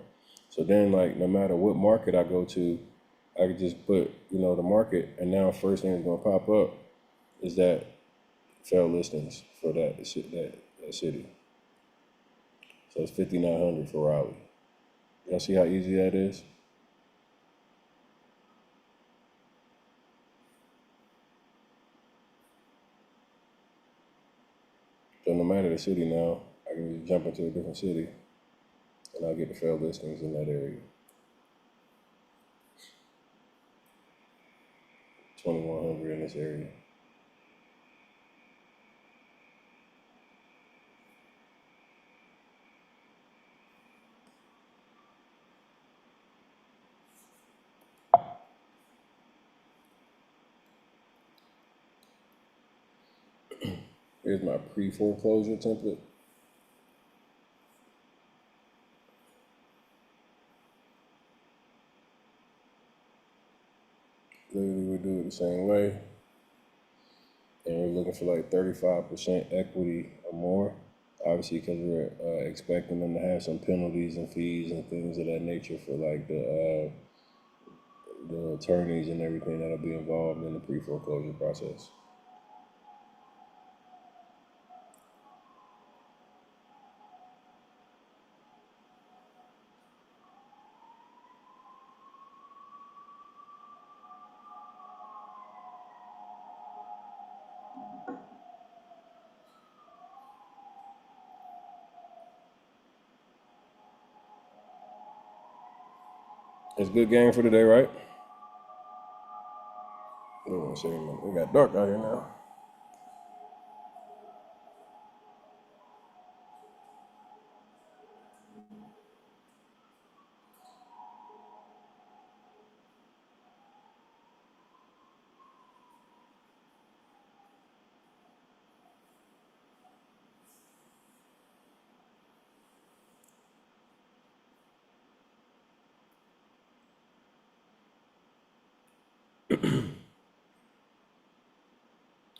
So then like no matter what market I go to, I could just put, the market, and now first thing that's gonna pop up is that failed listings for that city. So it's 5,900 for Raleigh. Y'all see how easy that is? So no matter the city now, I can just jump into a different city and I'll get the failed listings in that area. 2,100 in this area. Here's my pre-foreclosure template. Literally, we do it the same way. And we're looking for like 35% equity or more. Obviously, because we're expecting them to have some penalties and fees and things of that nature for like the attorneys and everything that'll be involved in the pre-foreclosure process. It's a good game for today, right? Hold on a second, man. It got dark out here now.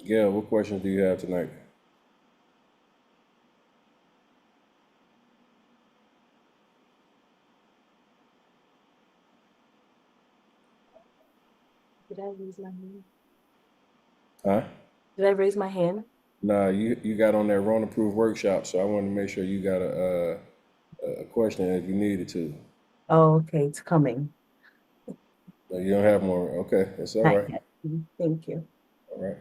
Gail, what questions do you have tonight?
Did I raise my hand?
Huh?
Did I raise my hand?
Nah, you got on that Rona Proof workshop, so I wanted to make sure you got a question if you needed to.
Oh, okay, it's coming.
No, you don't have more. Okay, it's all
Not
right.
yet. Thank you.
All right.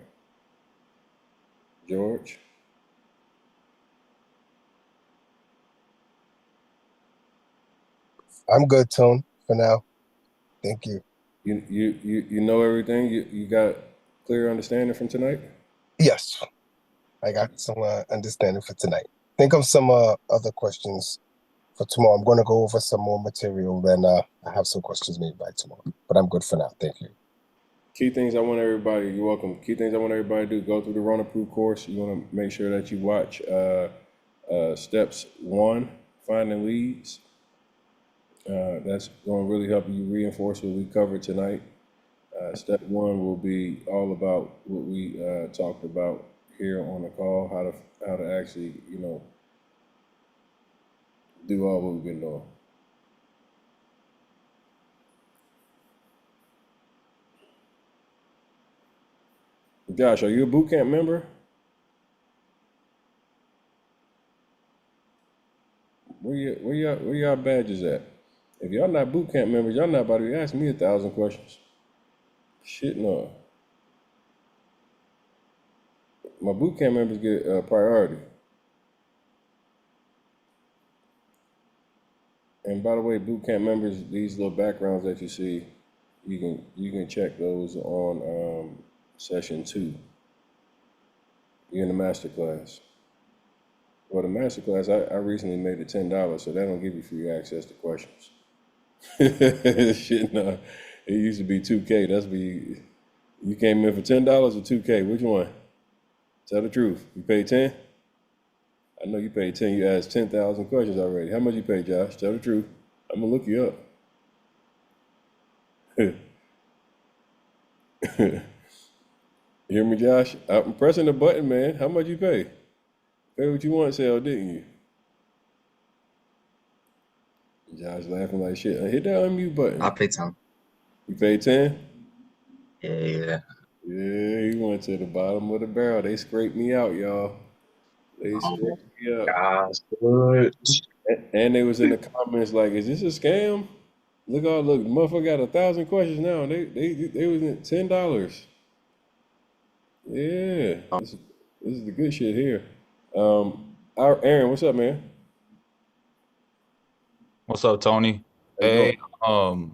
George,
I'm good, Tone, for now. Thank you.
you know everything. You got clear understanding from tonight.
Yes, I got some understanding for tonight. Think of some other questions for tomorrow. I'm going to go over some more material, then I have some questions maybe by tomorrow. But I'm good for now. Thank you.
Key things I want everybody. You're welcome. Key things I want everybody to do: go through the Rona Proof course. You want to make sure that you watch steps 1, finding leads. That's going to really help you reinforce what we covered tonight. Step 1 will be all about what we talked about here on the call, how to actually, do all what we've been doing. Josh, are you a Bootcamp member? Where y'all badges at? If y'all not Bootcamp members, y'all not about to be asking me 1,000 questions. Shit, no. My Bootcamp members get priority. And by the way, Bootcamp members, these little backgrounds that you see, you can check those on session 2. You're in the masterclass. Well, the masterclass, I recently made it $10, so that don't give you free access to questions. Shit, no. It used to be 2K. You came in for $10 or 2K. Which one? Tell the truth. You paid 10? I know you paid 10. You asked 10,000 questions already. How much you paid, Josh? Tell the truth. I'm gonna look you up. You hear me, Josh? I'm pressing the button, man. How much you pay? Pay what you want, Sal, didn't you? Josh laughing like shit. Hit that unmute button.
I paid 10.
You paid 10?
Yeah.
Yeah, he went to the bottom of the barrel. They scraped me out, y'all. They
Oh
scraped me up.
gosh, good.
And they was in the comments like, is this a scam? Look, motherfucker got 1,000 questions now. They was in $10. Yeah, this is the good shit here. Aaron, what's up, man?
What's up, Tony?
How you doing?
Hey,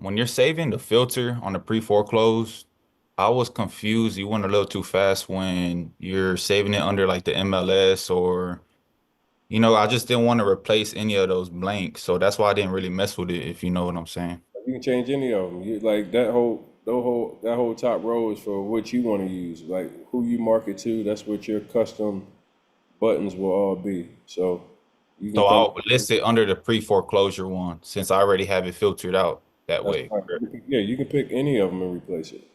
when you're saving the filter on the pre-foreclosed, I was confused. You went a little too fast when you're saving it under like the MLS or, I just didn't want to replace any of those blanks. So that's why I didn't really mess with it, if you know what I'm saying.
You can change any of them. You like that whole top row is for what you want to use. Like who you market to, that's what your custom buttons will all be. So you can
So
come.
I'll list it under the pre-foreclosure one since I already have it filtered out that
That's
way.
fine. Yeah, you can pick any of them and replace it.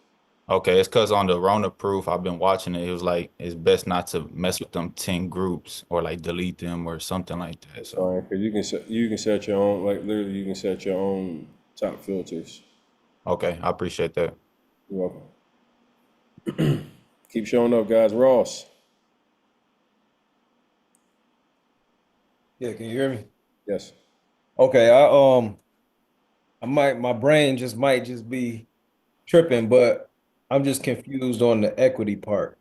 Okay, it's because on the Rona proof, I've been watching it. It was like it's best not to mess with them 10 groups or like delete them or something like that.
That's
So
fine, because you can set your own, like literally you can set your own top filters.
okay, I appreciate that.
You're welcome. Keep showing up, guys. Ross.
Yeah, can you hear me?
Yes.
Okay, my brain just might just be tripping, but I'm just confused on the equity part.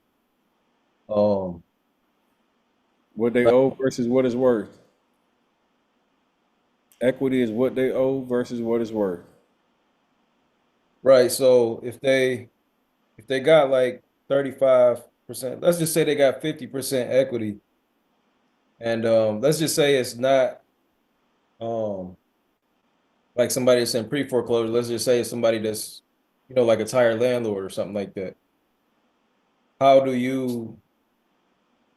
Um,
What they
like,
owe versus what it's worth. Equity is what they owe versus what it's worth.
right, so if they got like 35%, let's just say they got 50% equity, and let's just say it's not um like somebody that's in pre-foreclosure, let's just say it's somebody that's, like a tired landlord or something like that. How do you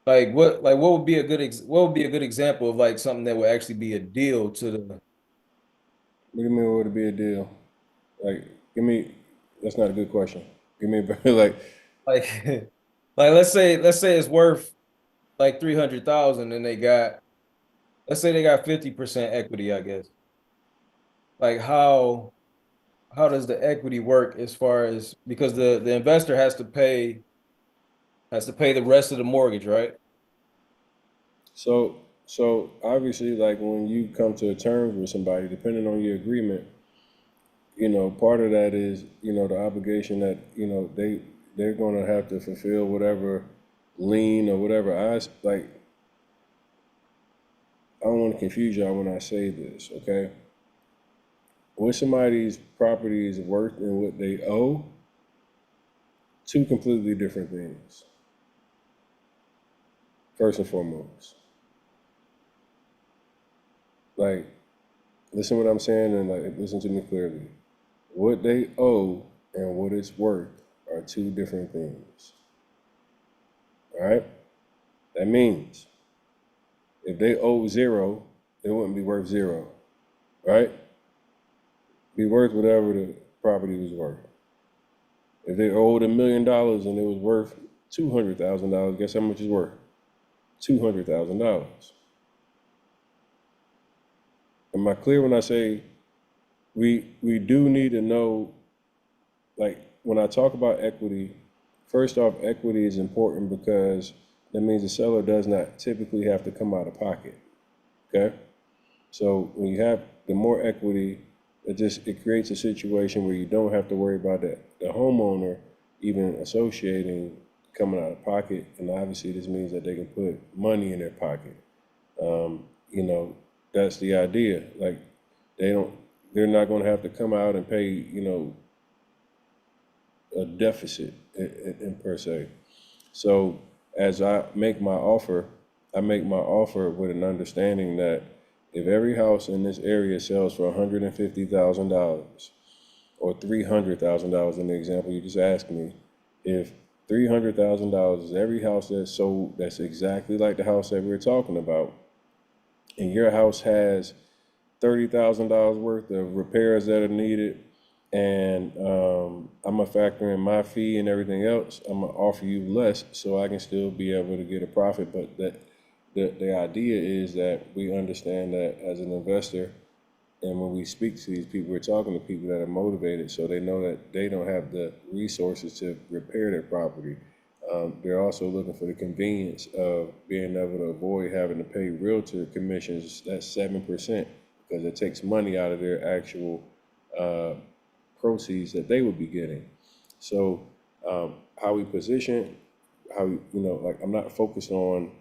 what would be a what would be a good example of like something that would actually be a deal to the
What do you mean would it be a deal? Like, give me, that's not a good question. Give me, like,
like like let's say it's worth like 300,000 and they got, let's say they got 50% equity, I guess. Like how does the equity work as far as, because the investor has to pay the rest of the mortgage, right?
so obviously, like when you come to terms with somebody, depending on your agreement, part of that is, the obligation that, they're gonna have to fulfill whatever lien or whatever. Like, I don't want to confuse y'all when I say this, okay? What somebody's property is worth and what they owe, two completely different things, first and foremost. Like, listen what I'm saying and like listen to me clearly. What they owe and what it's worth are two different things. All right? That means if they owe zero, it wouldn't be worth zero, right? Be worth whatever the property was worth. If they owed $1,000,000 and it was worth $200,000, guess how much it's worth? $200,000. Am I clear when I say we do need to know, like when I talk about equity, first off, equity is important because that means the seller does not typically have to come out of pocket. Okay? So when you have the more equity, it creates a situation where you don't have to worry about the homeowner even associating coming out of pocket. And obviously this means that they can put money in their pocket. Um, you know, that's the idea. Like they're not going to have to come out and pay, a deficit in per se. So as I make my offer with an understanding that if every house in this area sells for $150,000 or $300,000 in the example you just asked me, if $300,000 is every house that's sold that's exactly like the house that we're talking about, and your house has $30,000 worth of repairs that are needed, and I'm gonna factor in my fee and everything else. I'm gonna offer you less so I can still be able to get a profit. But the idea is that we understand that as an investor, and when we speak to these people, we're talking to people that are motivated, so they know that they don't have the resources to repair their property. They're also looking for the convenience of being able to avoid having to pay realtor commissions. That's 7% because it takes money out of their actual uh, proceeds that they would be getting. So how we position, like I'm not focused on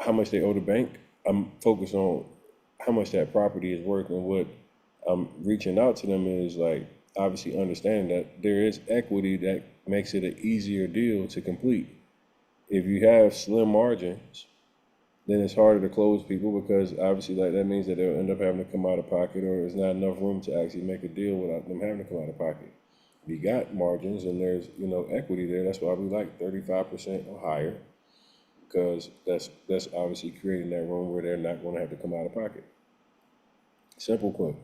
how much they owe the bank. I'm focused on how much that property is worth, and what I'm reaching out to them is like obviously understanding that there is equity that makes it an easier deal to complete. If you have slim margins, then it's harder to close people because obviously like that means that they'll end up having to come out of pocket, or there's not enough room to actually make a deal without them having to come out of pocket. If you got margins and there's equity there, that's why we like 35% or higher. because that's obviously creating that room where they're not going to have to come out of pocket. Simple, quick.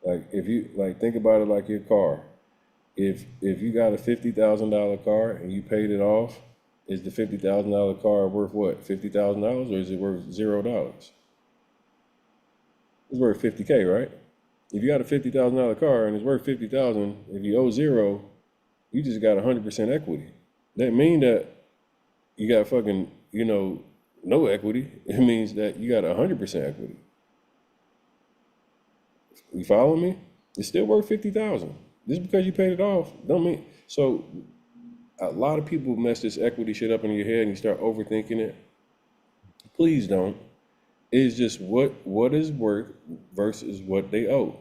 Like if you like think about it like your car. If you got a $50,000 car and you paid it off, is the $50,000 car worth what? $50,000, or is it worth $0? It's worth 50K, right? If you got a $50,000 car and it's worth 50,000, if you owe zero, you just got 100% equity. That mean that you got fucking, no equity. It means that you got 100% equity. You follow me? It's still worth 50,000. Just because you paid it off, don't mean so. A lot of people mess this equity shit up in your head and you start overthinking it. Please don't. It's just what is worth versus what they owe.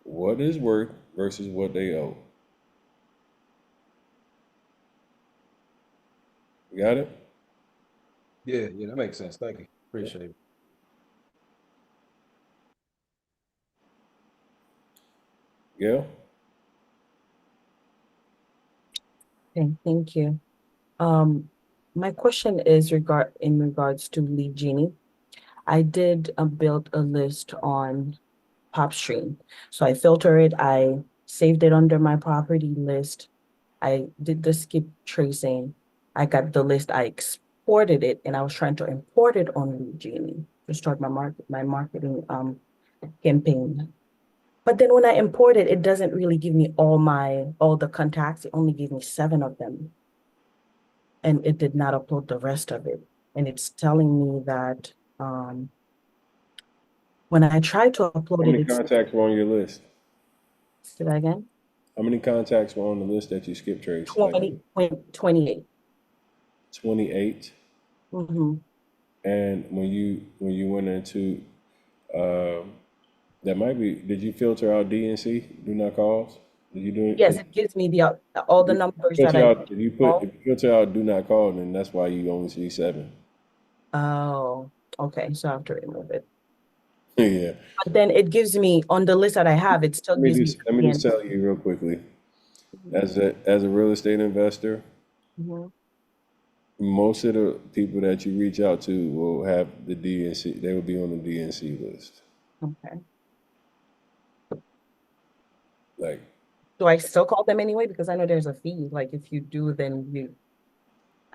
What is worth versus what they owe. You got it?
Yeah, that makes sense. Thank you. Appreciate it.
Yeah.
Okay, thank you. My question is in regards to Lead Genie. I did build a list on PropStream. So I filter it, I saved it under my property list. I did the skip tracing. I got the list, I exported it, and I was trying to import it on Lead Genie to start my marketing campaign. But then when I import it, it doesn't really give me all the contacts. It only gave me 7 of them. And it did not upload the rest of it. And it's telling me that when I tried to
How
upload it,
many
it's,
contacts were on your list?
say that again?
How many contacts were on the list that you skip traced? Like
28.
28.
Mm-hmm.
And when you went into that might be, did you filter out DNC, do not calls? Did you do it?
Yes, it gives me all the numbers that I
If you
call.
filter out do not call, then that's why you only see 7.
Oh, okay. So I have to remove it.
Yeah.
But then it gives me on the list that I have, it still gives me.
Let me just tell you real quickly. As a real estate investor,
Mhm.
most of the people that you reach out to will have the DNC. They will be on the DNC list.
Okay.
Like,
Do I still call them anyway? Because I know there's a fee. Like if you do, then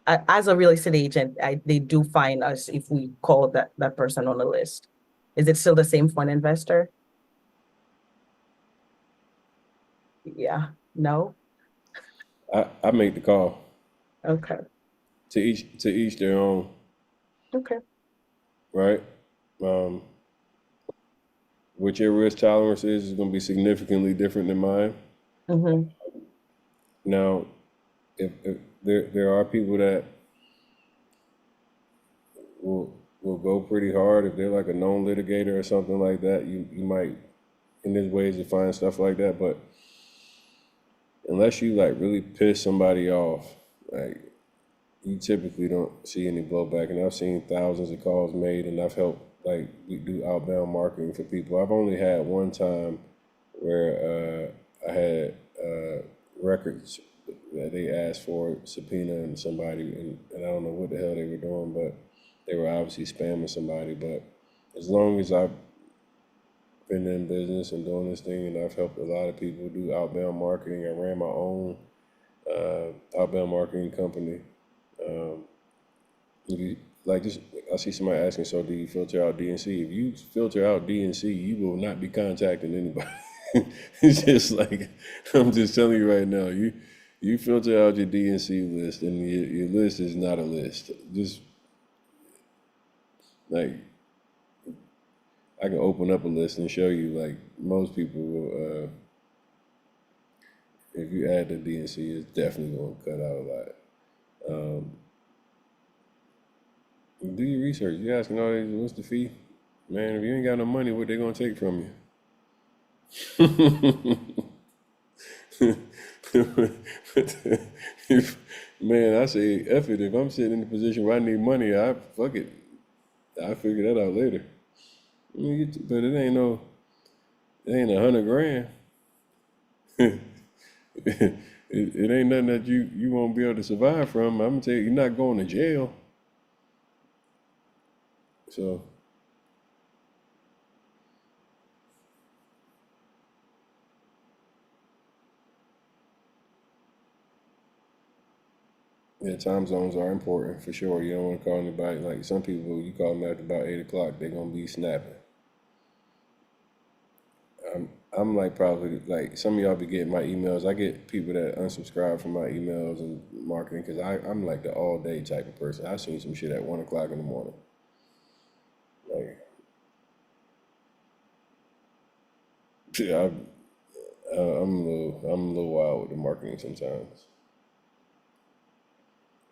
as a real estate agent, they do fine us if we call that person on the list. Is it still the same for an investor? Yeah. No?
I make the call.
Okay.
To each their own,
Okay.
right? Um, what your risk tolerance is going to be significantly different than mine.
Mm-hmm.
Now, if there are people that will go pretty hard if they're like a known litigator or something like that. You might, and there's ways to find stuff like that, but unless you like really piss somebody off, like you typically don't see any blowback. And I've seen thousands of calls made, and I've helped like we do outbound marketing for people. I've only had one time where I had records that they asked for, subpoenaing somebody, and I don't know what the hell they were doing, but they were obviously spamming somebody. But as long as I've been in business and doing this thing, and I've helped a lot of people do outbound marketing. I ran my own outbound marketing company. Um, if you, like this, I see somebody asking, so do you filter out DNC? If you filter out DNC, you will not be contacting anybody. It's just like, I'm just telling you right now, you filter out your DNC list, and your list is not a list. Just like, I can open up a list and show you, like, most people will, if you add the DNC, it's definitely going to cut out a lot. Do your research. You're asking all these, what's the fee? Man, if you ain't got no money, what they going to take from you? Man, I say, F it. If I'm sitting in the position where I need money, fuck it. I'll figure that out later. But it ain't 100 grand. It it ain't nothing that you won't be able to survive from. I'm gonna tell you, you're not going to jail. So yeah, time zones are important for sure. You don't want to call anybody, like some people, you call them after about 8 o'clock, they're gonna be snapping. I'm like probably like some of y'all be getting my emails. I get people that unsubscribe from my emails and marketing because I'm like the all day type of person. I seen some shit at 1 o'clock in the morning. Like, yeah, I'm a little wild with the marketing sometimes.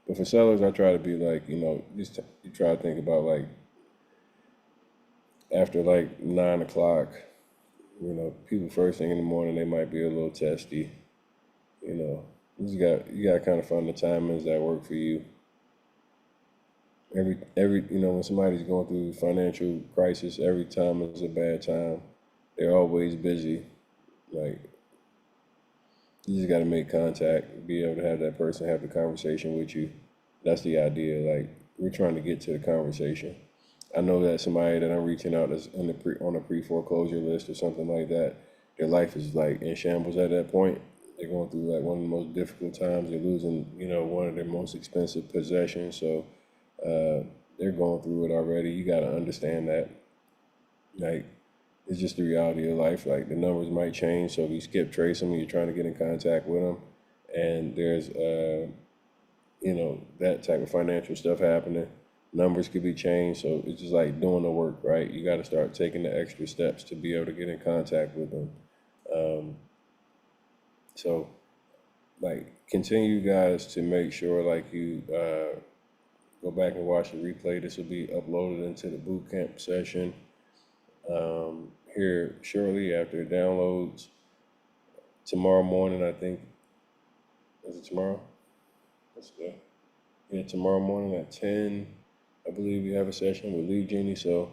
But for sellers, I try to be like, just you try to think about like after like 9 o'clock, people first thing in the morning, they might be a little testy, you know. You got to kind of find the timings that work for you. Every when somebody's going through financial crisis, every time is a bad time. They're always busy. Like you just got to make contact, be able to have that person have the conversation with you. That's the idea. Like we're trying to get to the conversation. I know that somebody that I'm reaching out that's on a pre-foreclosure list or something like that, their life is like in shambles at that point. They're going through like one of the most difficult times. They're losing, one of their most expensive possessions. So they're going through it already. You got to understand that. Like it's just the reality of life. Like the numbers might change. So if you skip trace them, you're trying to get in contact with them, and there's that type of financial stuff happening. Numbers could be changed, so it's just like doing the work, right? You got to start taking the extra steps to be able to get in contact with them. So, like, continue, guys, to make sure, like, you go back and watch the replay. This will be uploaded into the bootcamp session here shortly after it downloads. Tomorrow morning, I think, is it tomorrow? What's the day? Yeah, tomorrow morning at 10, I believe we have a session with Lead Genie. So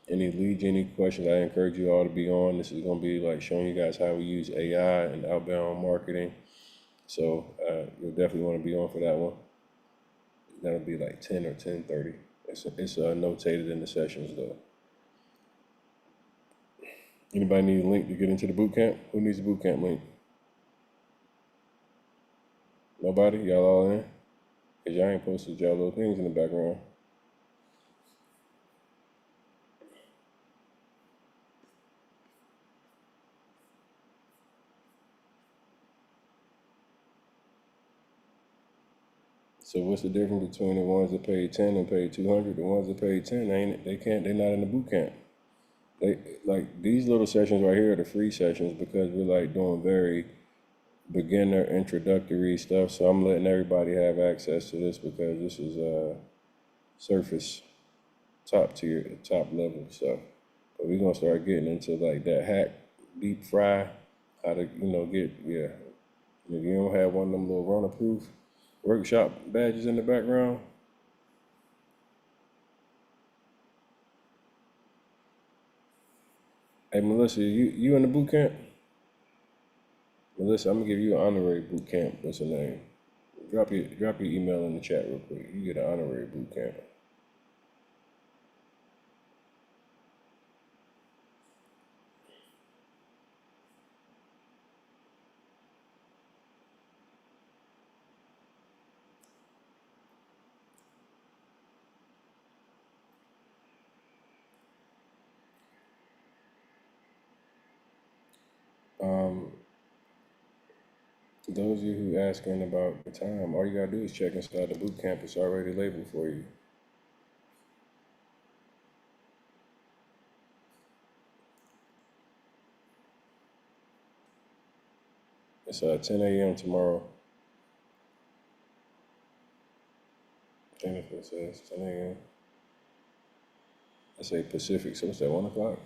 any Lead Genie questions, I encourage you all to be on. This is going to be like showing you guys how we use AI and outbound marketing. So you'll definitely want to be on for that one. That'll be like 10 or 10:30. It's notated in the sessions though. Anybody need a link to get into the boot camp? Who needs a boot camp link? Nobody? Y'all all in? Because y'all ain't posted y'all little things in the background. So what's the difference between the ones that paid 10 and paid 200? The ones that paid 10, they're not in the boot camp. They like these little sessions right here are the free sessions because we're like doing very beginner introductory stuff. So I'm letting everybody have access to this because this is surface top tier, top level stuff. But we're gonna start getting into like that hack, deep fry, how to get If you don't have one of them little runner proof workshop badges in the background, hey Melissa, you in the boot camp? Melissa, I'm gonna give you an honorary boot camp. What's the name? Drop your email in the chat real quick. You get an honorary boot camp. Um, those of you who asking about the time, all you gotta do is check inside the boot camp. It's already labeled for you. It's 10 a.m. tomorrow. I think that's what it says. 10 a.m. I say Pacific, so what's that, 1 o'clock?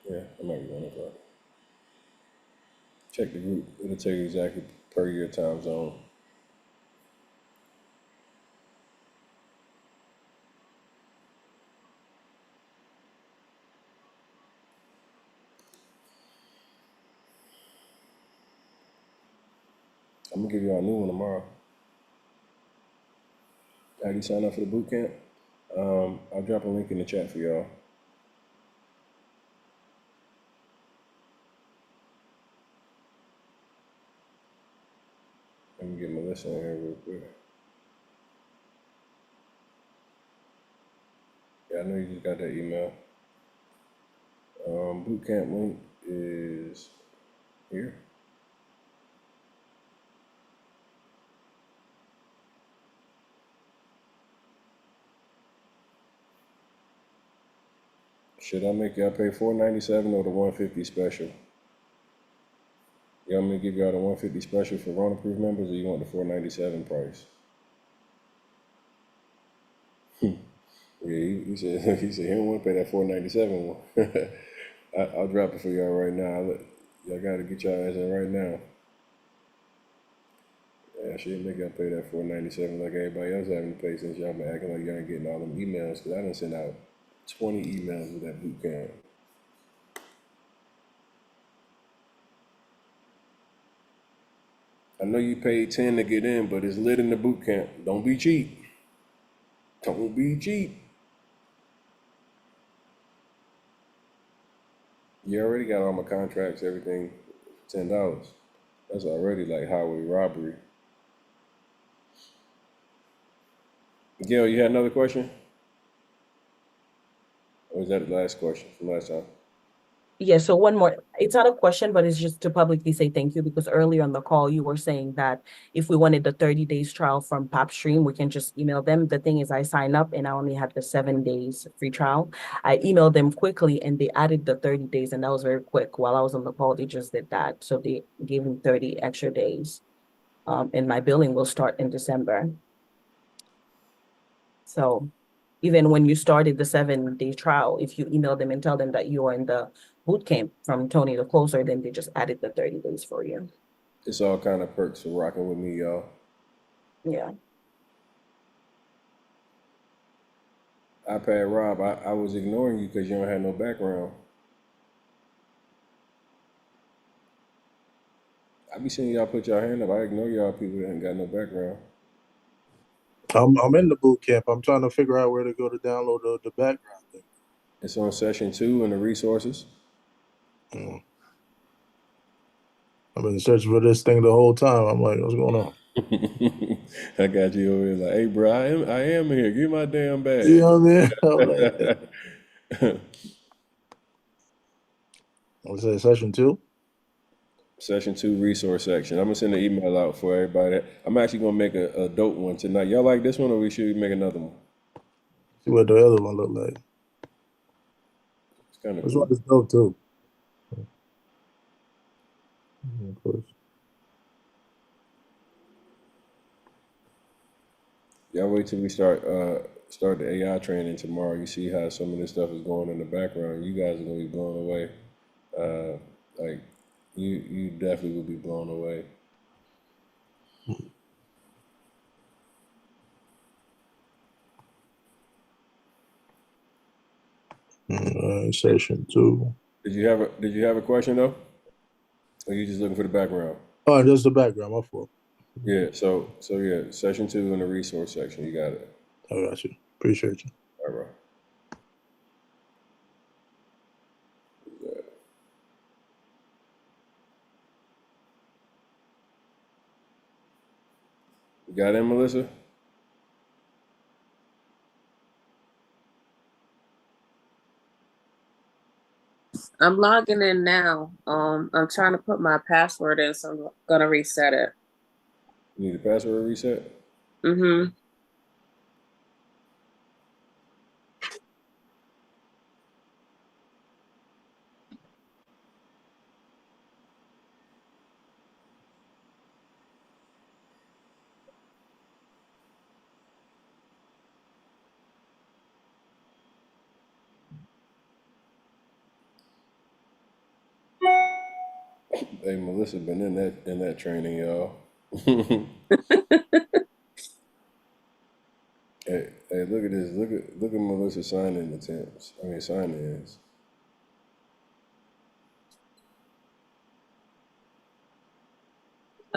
Yeah, it might be 1 o'clock. Check the group. It'll tell you exactly per your time zone. I'm gonna give y'all a new one tomorrow. How you sign up for the boot camp? I'll drop a link in the chat for y'all. Let me get Melissa on here real quick. Yeah, I know you just got that email. Bootcamp link is here. Should I make y'all pay $497 or the $150 special? Y'all want me to give y'all the $150 special for Rona Proof members, or you want the $497 price? Yeah, he said he don't want to pay that $497 one. I'll drop it for y'all right now. Y'all got to get y'all ass in right now. Yeah, I should make y'all pay that $497 like everybody else having to pay, since y'all been acting like y'all ain't getting all them emails. Cause I done sent out 20 emails with that boot camp. I know you paid 10 to get in, but it's lit in the boot camp. Don't be cheap. Don't be cheap. You already got all my contracts, everything, $10. That's already like highway robbery. Gail, you had another question? Or was that the last question from last time?
Yeah, so one more. It's not a question, but it's just to publicly say thank you, because earlier on the call you were saying that if we wanted the 30 days trial from PropStream, we can just email them. The thing is, I signed up and I only had the 7 days free trial. I emailed them quickly and they added the 30 days, and that was very quick. While I was on the call, they just did that. So they gave me 30 extra days. And my billing will start in December. So even when you started the 7 day trial, if you email them and tell them that you are in the boot camp from Tony the Closer, then they just added the 30 days for you.
It's all kind of perks for rocking with me, y'all.
Yeah.
iPad Rob, I was ignoring you because you don't have no background. I be seeing y'all put your hand up. I ignore y'all people that ain't got no background.
I'm in the boot camp. I'm trying to figure out where to go to download the background thing.
It's on session 2 in the resources.
Mm. I've been searching for this thing the whole time. I'm like, what's going on?
I got you over here like, hey, bro, I am here. Give my damn badge.
You know what I mean? I'm like, what's that, session 2?
Session 2 resource section. I'm gonna send an email out for everybody. I'm actually gonna make a dope one tonight. Y'all like this one, or we should make another one?
See what the other one look like.
It's kind of
This
cool.
one is dope too. Of course.
Y'all wait till we start the AI training tomorrow. You see how some of this stuff is going in the background. You guys are gonna be blown away. Like you definitely will be blown away.
Session 2.
Did you have a question though? Or you just looking for the background?
Oh, just the background. My fault.
Yeah. So yeah, session 2 in the resource section. You got it.
I got you. Appreciate you.
All right. You got in, Melissa?
I'm logging in now. I'm trying to put my password in, so I'm gonna reset it.
You need a password reset?
Mm-hmm.
Hey, Melissa been in that training, y'all. Hey, look at this. Look at Melissa signing attempts. I mean, sign-ins.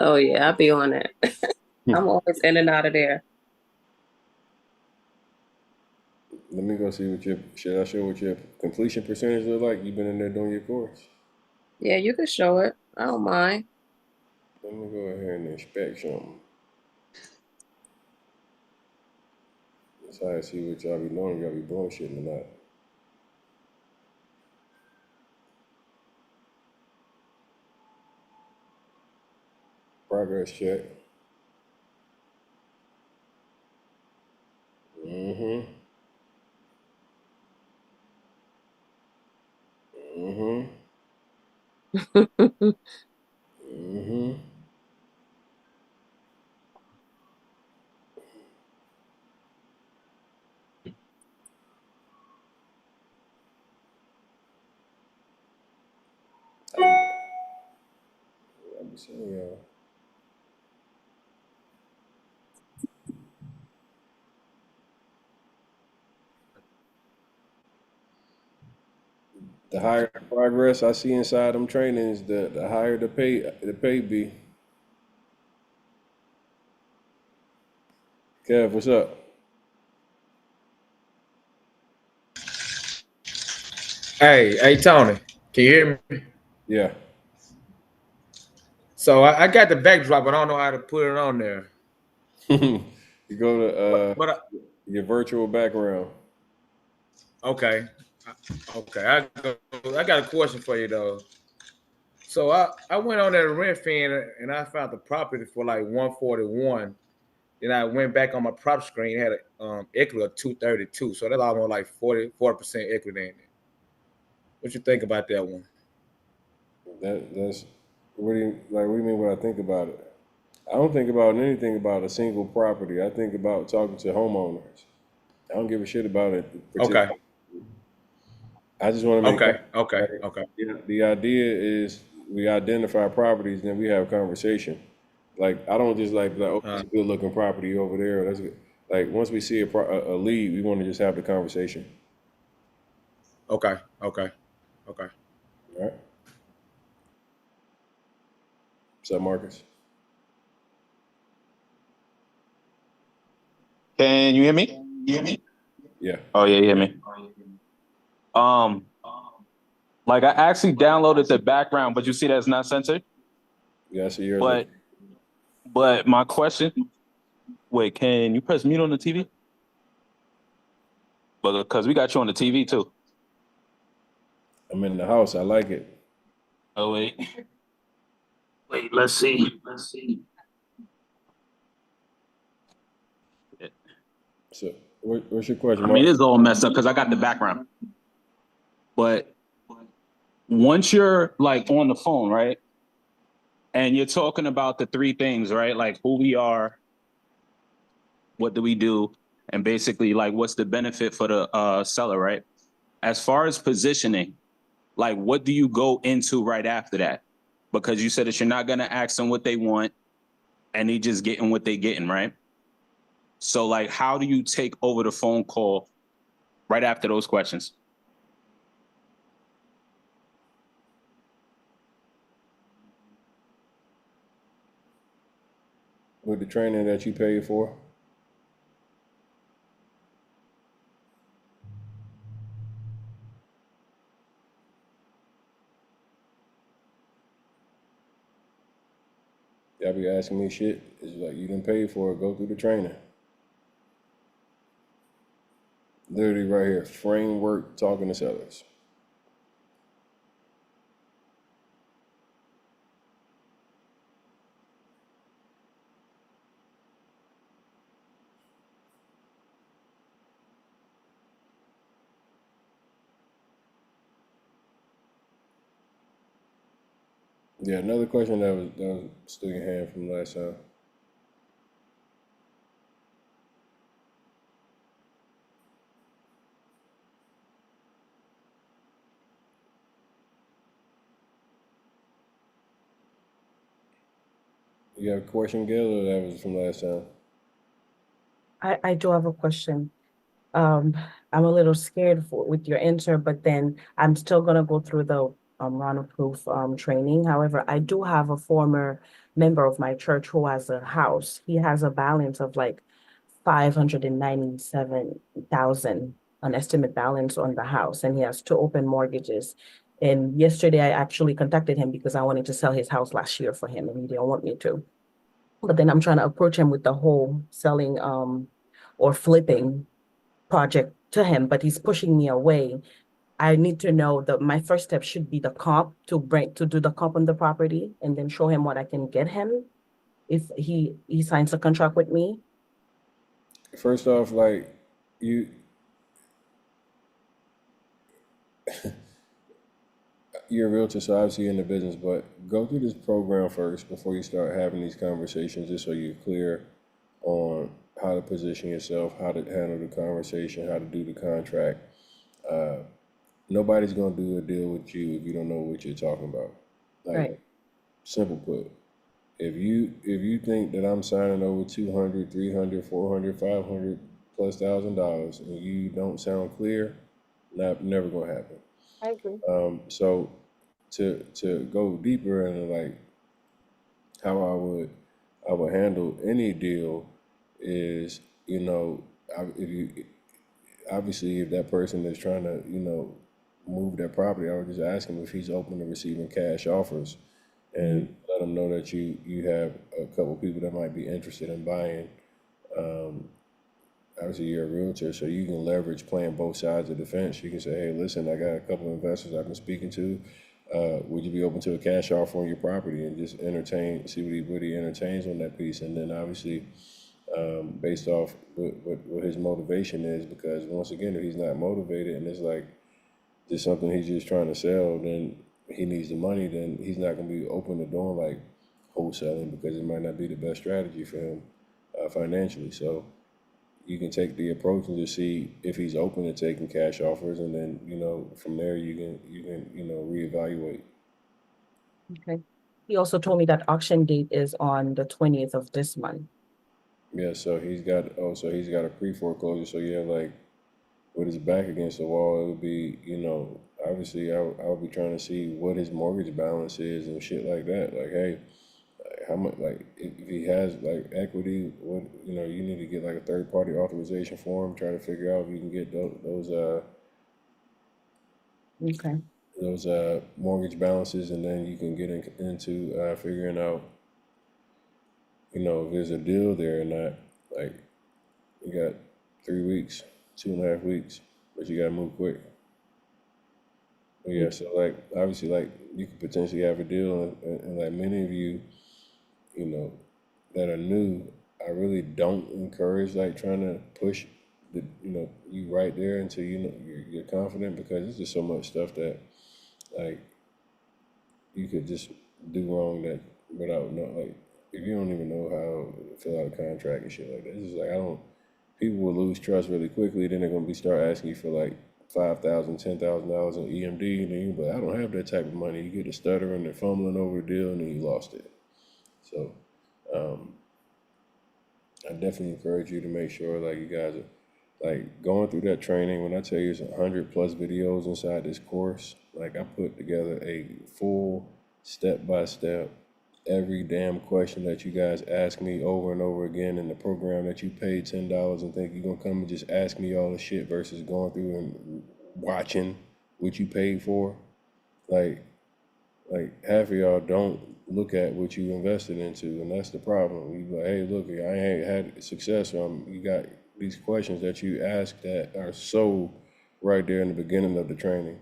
Oh yeah, I'll be on it. I'm always in and out of there.
Let me go see what should I show what your completion percentage look like? You've been in there doing your course.
Yeah, you can show it. I don't mind.
Let me go ahead and inspect something. That's how I see what y'all be doing. Y'all be bullshitting or not. Progress check. Mm-hmm. Mm-hmm. Mm-hmm. I'm saying y'all. The higher the progress I see inside them trainings, the higher the pay be. Kev, what's up?
Hey, Tony, can you hear me?
Yeah.
So I got the backdrop, but I don't know how to put it on there.
You go to
But
your virtual background.
okay, okay. I got a question for you though. So I went on that Redfin and I found the property for like 141. Then I went back on my prop screen, had a equity of 232. So that's almost like 40% equity in it. What you think about that one?
That's what do you mean what I think about it? I don't think about anything about a single property. I think about talking to homeowners. I don't give a shit about it.
Okay.
I just want to make
Okay.
the idea is we identify properties, then we have conversation. Like I don't just like oh, it's a good looking property over there. That's good. Like once we see a lead, we want to just have the conversation.
Okay.
All right. What's up, Marcus?
Can you hear me?
Yeah.
Oh yeah, you hear me. Like I actually downloaded the background, but you see that's not censored.
Yeah, I see yours.
But my question, wait, can you press mute on the TV? But because we got you on the TV too.
I'm in the house. I like it.
Oh wait, let's see.
So, what's your question,
I
Mark?
mean, it's all messed up because I got the background. But once you're like on the phone, right? And you're talking about the three things, right? Like who we are, what do we do, and basically like what's the benefit for the seller, right? As far as positioning, like what do you go into right after that? Because you said that you're not gonna ask them what they want and they just getting what they getting, right? So like how do you take over the phone call right after those questions?
With the training that you paid for? Y'all be asking me shit. It's like you didn't pay for it. Go through the training. Literally right here. Framework talking to sellers. Yeah, another question that was still in your hand from last time. You have a question, Gail, or that was from last time?
I do have a question. I'm a little scared with your answer, but then I'm still gonna go through the round of proof training. However, I do have a former member of my church who has a house. He has a balance of like 597,000, an estimate balance on the house, and he has two open mortgages. And yesterday I actually contacted him because I wanted to sell his house last year for him and he didn't want me to. But then I'm trying to approach him with the whole selling or flipping project to him, but he's pushing me away. I need to know that my first step should be the comp to do the comp on the property and then show him what I can get him if he signs a contract with me.
First off, like you, you're a realtor, so obviously you're in the business, but go through this program first before you start having these conversations, just so you're clear on how to position yourself, how to handle the conversation, how to do the contract. Nobody's gonna do a deal with you if you don't know what you're talking about. Like,
Right.
simple put. If you think that I'm signing over 200, 300, 400, 500 plus $1,000 and you don't sound clear, never gonna happen.
I agree.
So to go deeper into like how I would handle any deal is, if you obviously if that person is trying to, move their property, I would just ask him if he's open to receiving cash offers and let him know that you have a couple people that might be interested in buying. Obviously you're a realtor, so you can leverage playing both sides of the fence. You can say, hey, listen, I got a couple of investors I've been speaking to. Would you be open to a cash offer on your property, and just see what he entertains on that piece, and then obviously based off what his motivation is, because once again, if he's not motivated and it's like just something he's just trying to sell, then he needs the money, then he's not going to be open to doing like wholesaling, because it might not be the best strategy for him financially. So you can take the approach and just see if he's open to taking cash offers, and then from there you can reevaluate.
Okay. He also told me that auction date is on the 20th of this month.
Yeah, so he's got a pre-foreclosure. So yeah, like with his back against the wall, it would be, obviously I would be trying to see what his mortgage balance is and shit like that. Like, hey, how much, like if he has like equity, what, you need to get like a third party authorization for him, try to figure out if you can get
Okay.
those mortgage balances, and then you can get into figuring out, if there's a deal there or not. Like, you got 3 weeks, 2.5 weeks, but you gotta move quick. But yeah, so like obviously, like you could potentially have a deal, and like many of you, that are new, I really don't encourage like trying to push you right there until you're confident, because there's just so much stuff that like you could just do wrong that without like if you don't even know how to fill out a contract and shit like that. It's just like people will lose trust really quickly. Then they're gonna start asking you for like $5,000, $10,000 in EMD, and then you be like, I don't have that type of money. You get a stuttering and fumbling over a deal, and then you lost it. So I definitely encourage you to make sure like you guys are like going through that training. When I tell you it's 100 plus videos inside this course, like I put together a full step-by-step, every damn question that you guys ask me over and over again in the program that you paid $10 and think you're gonna come and just ask me all the shit, versus going through and watching what you paid for. Like half of y'all don't look at what you invested into, and that's the problem. You like, hey, look, I ain't had success. You got these questions that you ask that are so right there in the beginning of the training.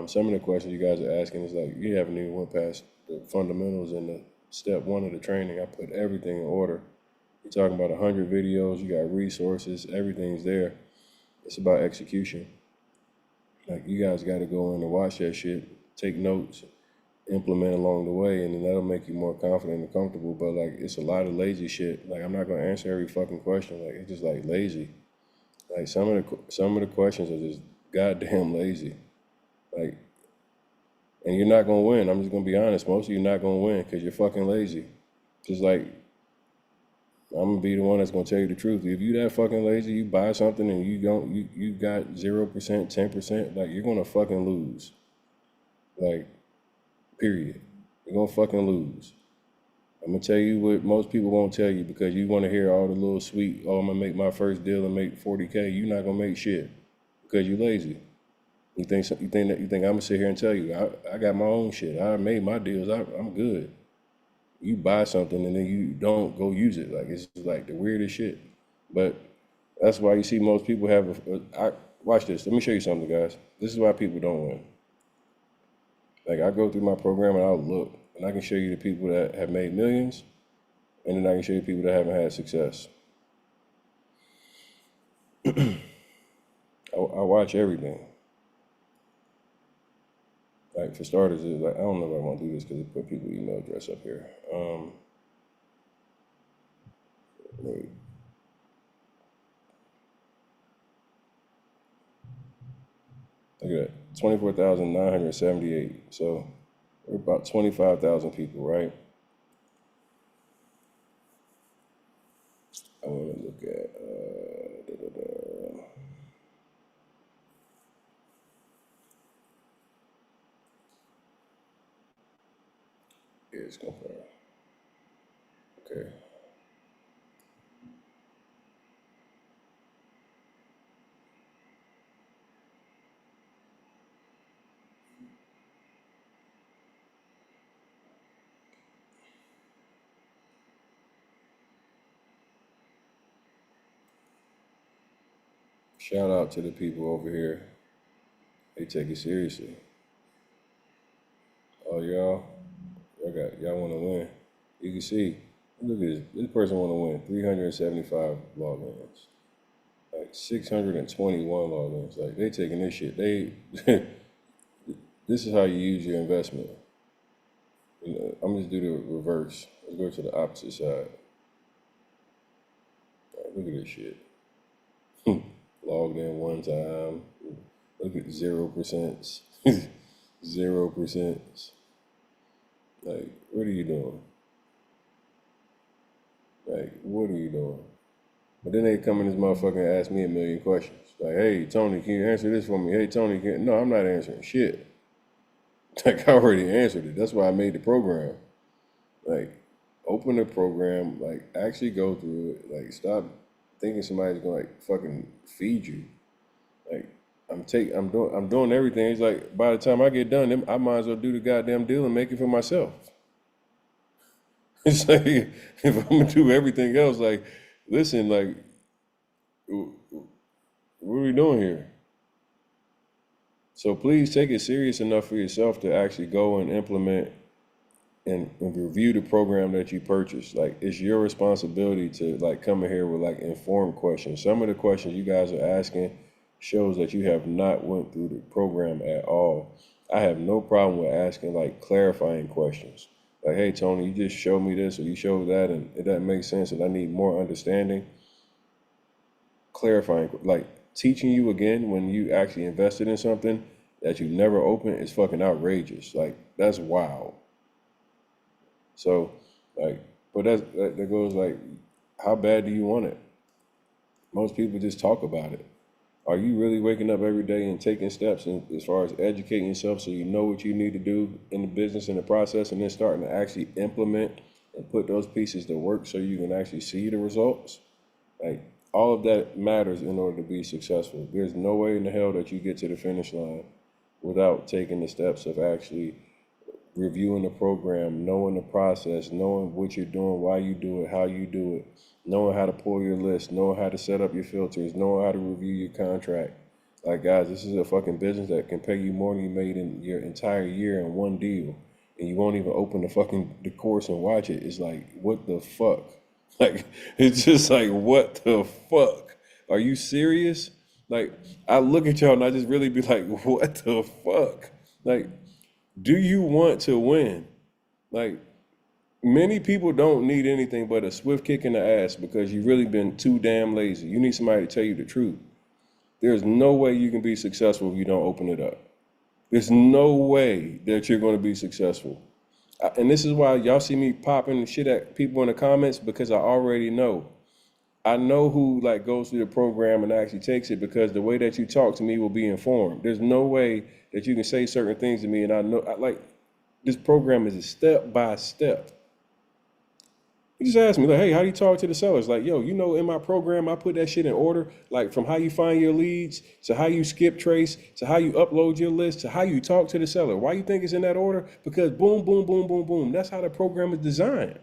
Some of the questions you guys are asking is like you haven't even went past the fundamentals in the step one of the training. I put everything in order. You're talking about 100 videos. You got resources. Everything's there. It's about execution. Like you guys got to go in and watch that shit, take notes, implement along the way, and then that'll make you more confident and comfortable. But like it's a lot of lazy shit. Like I'm not gonna answer every fucking question. Like it's just like lazy. Like some of the questions are just goddamn lazy. Like, and you're not gonna win. I'm just gonna be honest. Most of you not gonna win because you're fucking lazy. Just like I'm gonna be the one that's gonna tell you the truth. If you that fucking lazy, you buy something and you got 0%, 10%, like you're gonna fucking lose. Like, period. You're gonna fucking lose. I'm gonna tell you what most people won't tell you because you want to hear all the little sweet, oh, I'm gonna make my first deal and make 40K. You're not gonna make shit because you lazy. You think I'm gonna sit here and tell you I got my own shit. I made my deals. I'm good. You buy something and then you don't go use it. Like it's just like the weirdest shit. But that's why you see most people have watch this. Let me show you something, guys. This is why people don't win. Like I go through my program and I'll look and I can show you the people that have made millions and then I can show you people that haven't had success. I watch everything. Like for starters, it's like I don't know if I want to do this because it put people's email address up here. Wait. Look at that, 24,978. So we're about 25,000 people, right? I want to look at. Yeah, it's confirmed. Okay. Shout out to the people over here. They take it seriously. Oh, y'all want to win. You can see, look at this. This person want to win 375 logins, like 621 logins. Like they taking this shit. This is how you use your investment. You know, I'm just do the reverse. Let's go to the opposite side. Right, look at this shit. Logged in one time. Look at 0%. 0%. Like, what are you doing? Like, what are you doing? But then they come in this motherfucker and ask me a million questions. Like, hey, Tony, can you answer this for me? Hey, Tony, no, I'm not answering shit. Like, I already answered it. That's why I made the program. Like, open the program, like, actually go through it. Like, stop thinking somebody's gonna, like, fucking feed you. Like, I'm doing everything. It's like, by the time I get done, I might as well do the goddamn deal and make it for myself. It's like, if I'm gonna do everything else, like, listen, like, what are we doing here? So please take it serious enough for yourself to actually go and implement and review the program that you purchased. Like, it's your responsibility to like come in here with like informed questions. Some of the questions you guys are asking shows that you have not went through the program at all. I have no problem with asking like clarifying questions. Like, hey, Tony, you just showed me this or you showed that and it doesn't make sense and I need more understanding. Clarifying, like teaching you again when you actually invested in something that you never opened is fucking outrageous. Like, that's wild. So, like, but that goes like, how bad do you want it? Most people just talk about it. Are you really waking up every day and taking steps in, as far as educating yourself so you know what you need to do in the business and the process and then starting to actually implement and put those pieces to work so you can actually see the results? Like, all of that matters in order to be successful. There's no way in the hell that you get to the finish line without taking the steps of actually reviewing the program, knowing the process, knowing what you're doing, why you do it, how you do it, knowing how to pull your list, knowing how to set up your filters, knowing how to review your contract. Like, guys, this is a fucking business that can pay you more than you made in your entire year in one deal. And you won't even open the course and watch it. It's like, what the fuck? Like, it's just like, what the fuck? Are you serious? Like, I look at y'all and I just really be like, what the fuck? Like, do you want to win? Like, many people don't need anything but a swift kick in the ass because you've really been too damn lazy. You need somebody to tell you the truth. There's no way you can be successful if you don't open it up. There's no way that you're going to be successful. And this is why y'all see me popping shit at people in the comments, because I already know. I know who like goes through the program and actually takes it, because the way that you talk to me will be informed. There's no way that you can say certain things to me and I know, like, this program is a step by step. You just ask me, like, hey, how do you talk to the sellers? Like, yo, you know, in my program, I put that shit in order, like from how you find your leads to how you skip trace to how you upload your list to how you talk to the seller. Why you think it's in that order? Because boom, boom, boom, boom, boom. That's how the program is designed,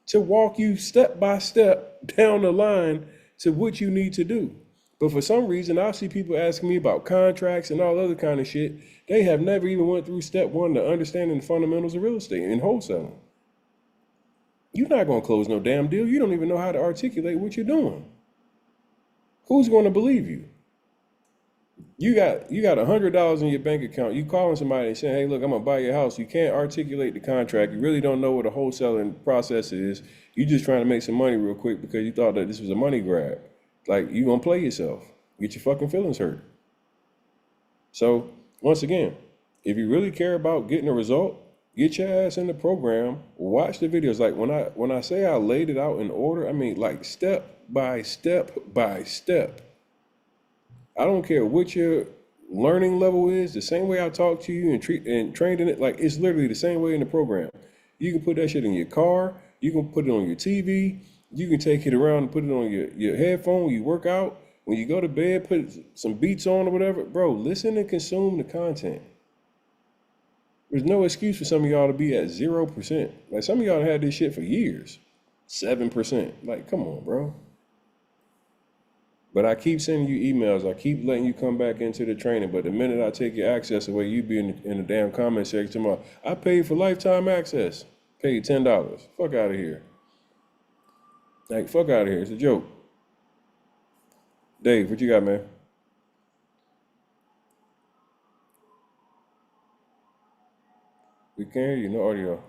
to walk you step by step down the line to what you need to do. But for some reason, I see people asking me about contracts and all other kind of shit. They have never even went through step one to understanding the fundamentals of real estate and wholesaling. You're not going to close no damn deal. You don't even know how to articulate what you're doing. Who's going to believe you? You got $100 in your bank account. You calling somebody and saying, hey, look, I'm going to buy your house. You can't articulate the contract. You really don't know what a wholesaling process is. You just trying to make some money real quick because you thought that this was a money grab. Like, you going to play yourself. Get your fucking feelings hurt. So, once again, if you really care about getting a result, get your ass in the program, watch the videos. Like when I say I laid it out in order, I mean like step by step by step. I don't care what your learning level is, the same way I talk to you and trained in it, like it's literally the same way in the program. You can put that shit in your car, you can put it on your TV, you can take it around and put it on your headphone when you work out, when you go to bed, put some beats on or whatever. Bro, listen and consume the content. There's no excuse for some of y'all to be at 0%. Like some of y'all had this shit for years. 7%. Like, come on, bro. But I keep sending you emails. I keep letting you come back into the training. But the minute I take your access away, you be in the damn comment section tomorrow. I paid for lifetime access. Paid $10. Fuck out of here. Like, fuck out of here. It's a joke. Dave, what you got, man? We can't hear you. No audio.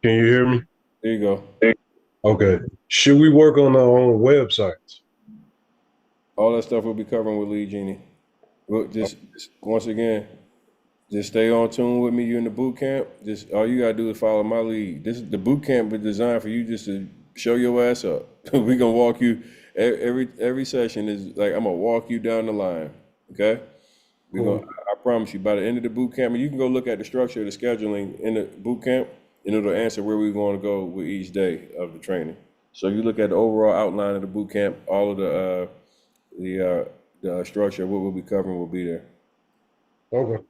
Can you hear me?
There you go.
Okay. Should we work on our own websites?
All that stuff we'll be covering with Lee Genie. Well, just once again, just stay on tune with me. You in the boot camp. Just all you gotta do is follow my lead. This is the boot camp is designed for you just to show your ass up. We gonna walk you every session is like I'm gonna walk you down the line. Okay. We're
Cool.
gonna I promise you by the end of the boot camp, and you can go look at the structure of the scheduling in the boot camp, and it'll answer where we're going to go with each day of the training. So you look at the overall outline of the boot camp, all of the structure, what we'll be covering will be there.
Okay.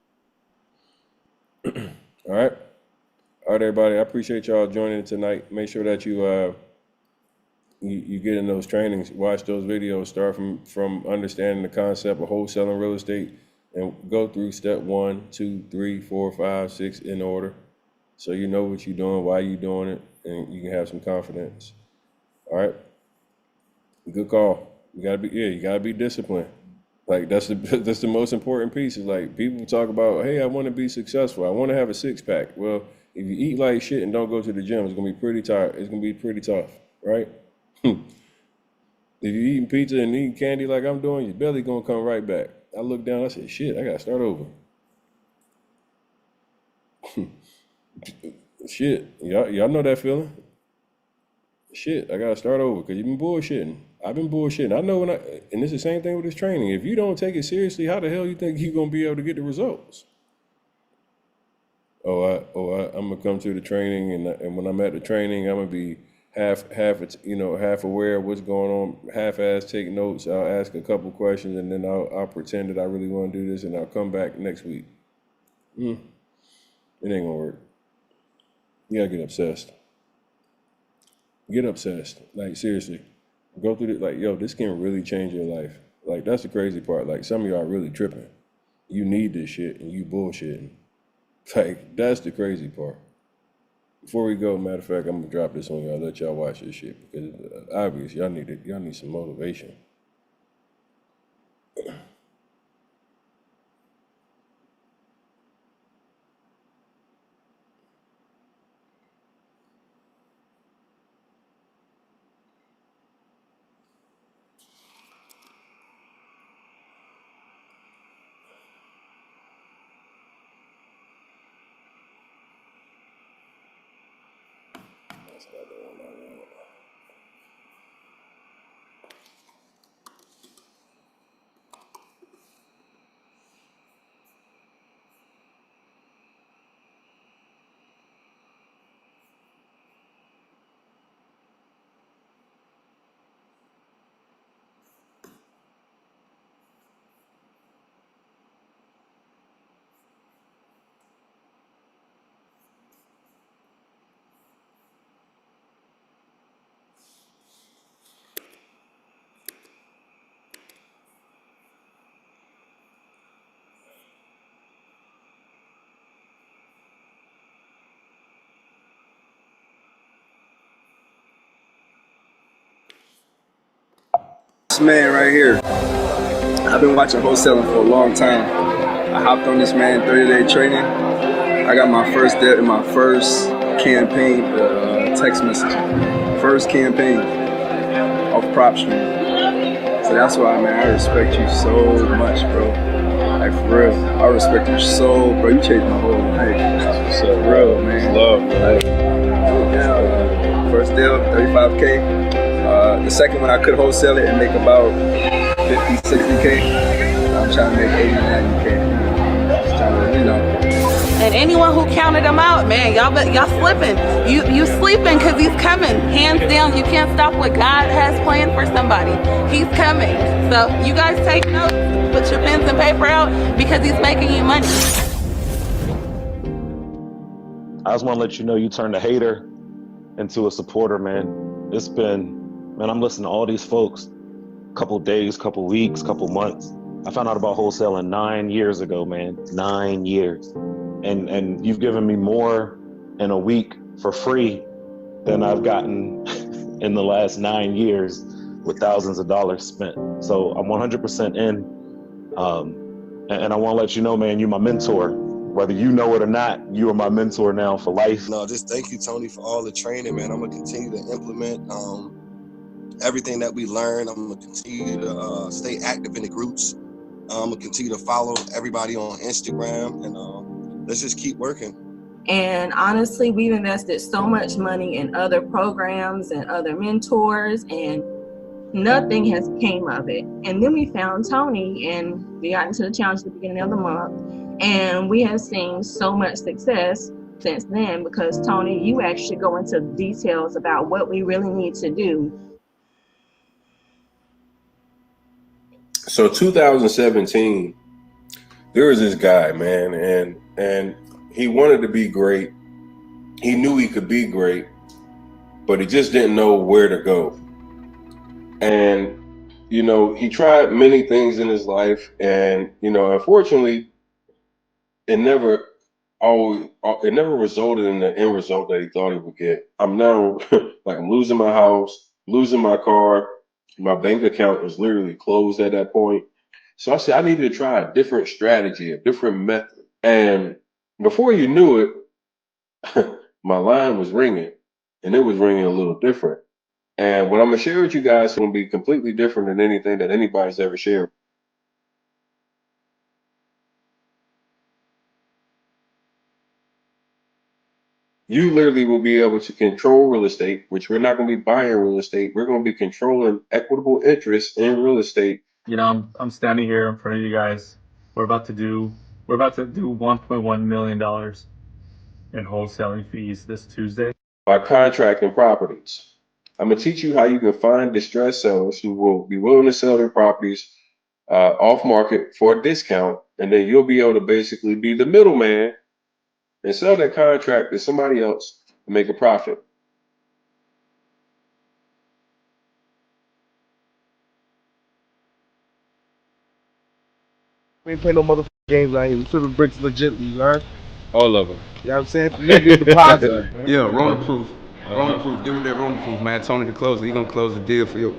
All right. All right, everybody. I appreciate y'all joining tonight. Make sure that you get in those trainings, watch those videos, start from understanding the concept of wholesaling real estate, and go through step 1, 2, 3, 4, 5, 6 in order, so you know what you're doing, why you're doing it, and you can have some confidence. All right. Good call. You gotta be disciplined. Like that's the most important piece. Is like people talk about, hey, I want to be successful. I want to have a 6-pack. Well, if you eat like shit and don't go to the gym, it's gonna be pretty tired. It's gonna be pretty tough, right? If you're eating pizza and eating candy like I'm doing, your belly gonna come right back. I look down, I say, shit, I gotta start over. Shit, y'all know that feeling. Shit, I gotta start over because you've been bullshitting. I've been bullshitting. I know and it's the same thing with this training. If you don't take it seriously, how the hell you think you're gonna be able to get the results? I'm gonna come to the training, and when I'm at the training, I'm gonna be half aware of what's going on, half-ass take notes. I'll ask a couple questions, and then I'll pretend that I really want to do this, and I'll come back next week. It ain't gonna work. You gotta get obsessed. Get obsessed. Like seriously, go through it. Like yo, this can really change your life. Like that's the crazy part. Like some of y'all are really tripping. You need this shit, and you bullshitting. Like that's the crazy part. Before we go, matter of fact, I'm gonna drop this on y'all. Let y'all watch this shit because obviously y'all need some motivation. That's not the one I want.
This man right here, I've been watching wholesaling for a long time. I hopped on this man 30-day training. I got my first deal in my first campaign text message. First campaign of PropStream. So that's why, man, I respect you so much, bro. Like, for real. I respect you so, bro. You changed my whole life. So real, man.
Love, man.
Yeah. First deal, 35K. The second one, I could wholesale it and make about 50, 60K. I'm trying to make 80, 90K. Just trying to, you know.
And anyone who counted him out, man, y'all slipping. You sleeping because he's coming. Hands down, you can't stop what God has planned for somebody. He's coming. So you guys take notes, put your pens and paper out because he's making you money.
I just want to let you know you turned a hater into a supporter, man. It's been, man, I'm listening to all these folks, couple days, couple weeks, couple months. I found out about wholesaling 9 years ago, man, 9 years. And you've given me more in a week for free than I've gotten in the last 9 years with thousands of dollars spent. So I'm 100% in. And I want to let you know, man, you're my mentor. Whether you know it or not, you are my mentor now for life.
No, just thank you, Tony, for all the training, man. I'm going to continue to implement everything that we learn. I'm going to continue to stay active in the groups. I'm going to continue to follow everybody on Instagram, and let's just keep working.
And honestly, we've invested so much money in other programs and other mentors, and nothing has came of it. And then we found Tony, and we got into the challenge at the beginning of the month, and we have seen so much success since then because, Tony, you actually go into details about what we really need to do.
So 2017, there was this guy, man, and he wanted to be great. He knew he could be great, but he just didn't know where to go. And, you know, he tried many things in his life, and, you know, unfortunately, it never resulted in the end result that he thought he would get. I'm now like, I'm losing my house, losing my car. My bank account was literally closed at that point. So I said, I needed to try a different strategy, a different method. And before you knew it, my line was ringing, and it was ringing a little different. And what I'm going to share with you guys is going to be completely different than anything that anybody's ever shared. You literally will be able to control real estate, which we're not going to be buying real estate. We're going to be controlling equitable interest in real estate.
You know, I'm standing here in front of you guys. We're about to do $1.1 million in wholesaling fees this Tuesday.
By contracting properties. I'm going to teach you how you can find distressed sellers who will be willing to sell their properties off market for a discount, and then you'll be able to basically be the middleman and sell that contract to somebody else and make a profit.
We ain't play no motherfucking games out here. We flip bricks legitly, you learn?
All of them.
You know what I'm saying? Negative deposit.
Yeah, Rona proof. Rona proof. Give him that Rona proof, man. Tony the closer. He gonna close the deal for you.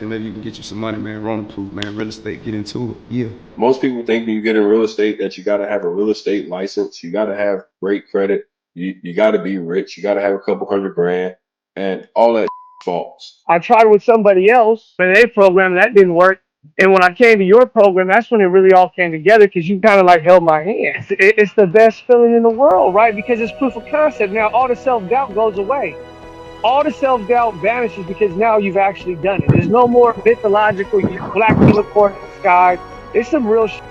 And maybe you can get you some money, man. Rona proof, man. Real estate, get into it. Yeah.
Most people think when you get in real estate that you got to have a real estate license. You got to have great credit. You got to be rich. You got to have a couple $100,000, and all that false.
I tried with somebody else, but their program, that didn't work. And when I came to your program, that's when it really all came together because you kind of like held my hand. It's the best feeling in the world, right? Because it's proof of concept. Now all the self-doubt goes away. All the self-doubt vanishes because now you've actually done it. There's no more mythological black unicorn in the sky. It's some real shit.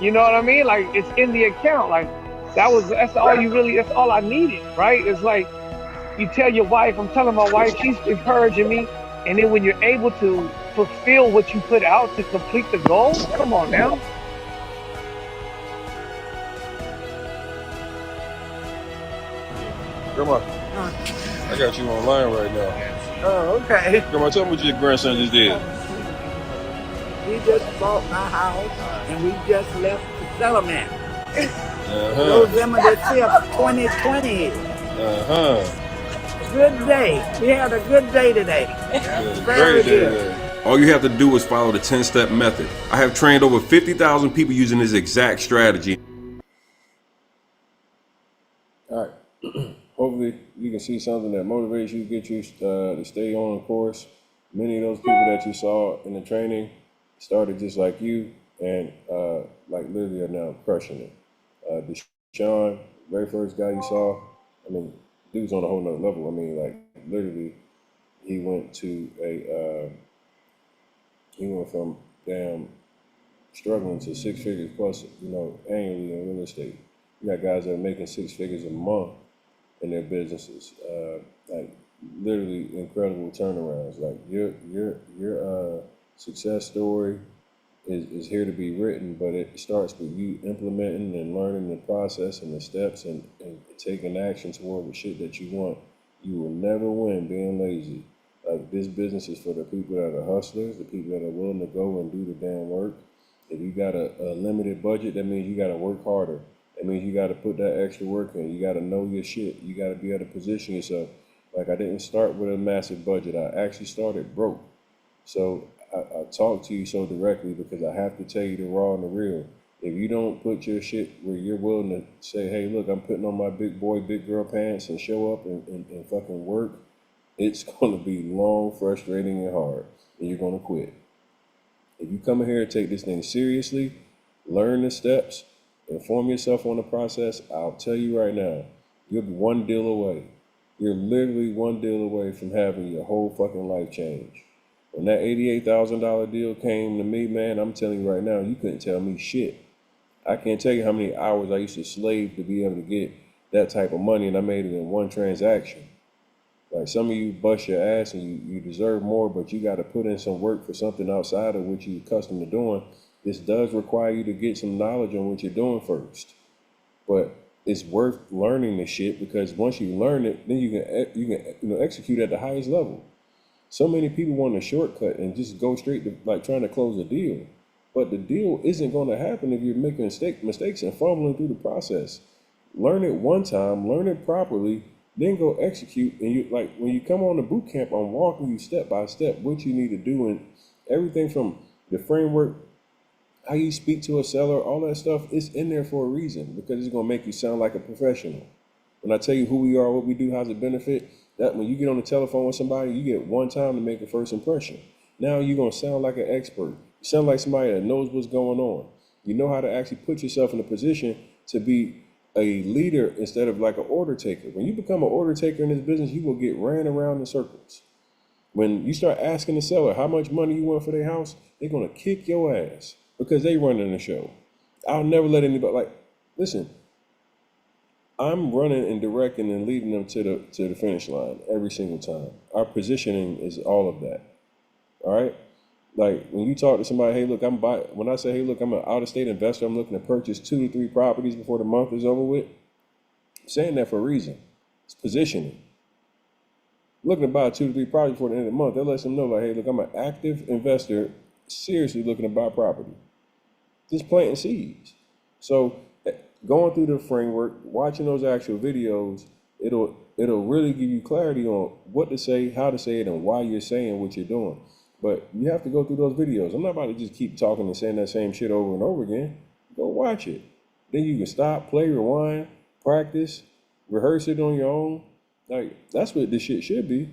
You know what I mean? Like, it's in the account. Like, that's all I needed, right? It's like, you tell your wife, I'm telling my wife, she's encouraging me. And then when you're able to fulfill what you put out to complete the goal, come on now.
Grandma, I got you online right now.
Oh, okay.
Grandma, tell me what your grandson just did.
We just bought my house and we just left the settlement. November the 5th, 2020. Good day. We had a good day today. Very good.
All you have to do is follow the 10-step method. I have trained over 50,000 people using this exact strategy. All right. Hopefully you can see something that motivates you, get you to stay on course. Many of those people that you saw in the training started just like you and like literally are now crushing it. Deshaun, very first guy you saw, I mean, dude's on a whole nother level. I mean, like literally he went from damn struggling to 6 figures plus, annually in real estate. You got guys that are making 6 figures a month in their businesses. Like literally incredible turnarounds. Like your success story is here to be written, but it starts with you implementing and learning the process and the steps and taking action toward the shit that you want. You will never win being lazy. Like this business is for the people that are hustlers, the people that are willing to go and do the damn work. If you got a limited budget, that means you got to work harder. That means you got to put that extra work in. You got to know your shit. You got to be able to position yourself. Like I didn't start with a massive budget. I actually started broke. So I talk to you so directly because I have to tell you the raw and the real. If you don't put your shit where you're willing to say, hey, look, I'm putting on my big boy, big girl pants and show up and fucking work, it's going to be long, frustrating, and hard. And you're going to quit. If you come in here and take this thing seriously, learn the steps, inform yourself on the process, I'll tell you right now, you'll be one deal away. You're literally one deal away from having your whole fucking life change. When that $88,000 deal came to me, man, I'm telling you right now, you couldn't tell me shit. I can't tell you how many hours I used to slave to be able to get that type of money, and I made it in one transaction. Like some of you bust your ass and you deserve more, but you got to put in some work for something outside of what you're accustomed to doing. This does require you to get some knowledge on what you're doing first. But it's worth learning the shit because once you learn it, then you can execute at the highest level. So many people want a shortcut and just go straight to like trying to close a deal. But the deal isn't going to happen if you're making mistakes and fumbling through the process. Learn it one time, learn it properly, then go execute. And you like when you come on the boot camp, I'm walking you step by step what you need to do and everything from the framework, how you speak to a seller, all that stuff is in there for a reason because it's gonna make you sound like a professional. When I tell you who we are, what we do, how's it benefit, that when you get on the telephone with somebody, you get one time to make a first impression. Now you're gonna sound like an expert. You sound like somebody that knows what's going on. You know how to actually put yourself in a position to be a leader instead of like an order taker. When you become an order taker in this business, you will get ran around in circles. When you start asking the seller how much money you want for their house, they're gonna kick your ass because they running the show. I'll never let anybody listen. I'm running and directing and leading them to the finish line every single time. Our positioning is all of that. All right. Like when you talk to somebody, hey, look, when I say, hey, look, I'm an out-of-state investor. I'm looking to purchase 2 to 3 properties before the month is over with. I'm saying that for a reason. It's positioning. Looking to buy 2 to 3 properties before the end of the month. That lets them know, like, hey, look, I'm an active investor, seriously looking to buy property. Just planting seeds. So going through the framework, watching those actual videos, it'll really give you clarity on what to say, how to say it, and why you're saying what you're doing. But you have to go through those videos. I'm not about to just keep talking and saying that same shit over and over again. Go watch it. Then you can stop, play, rewind, practice, rehearse it on your own. Like, that's what this shit should be.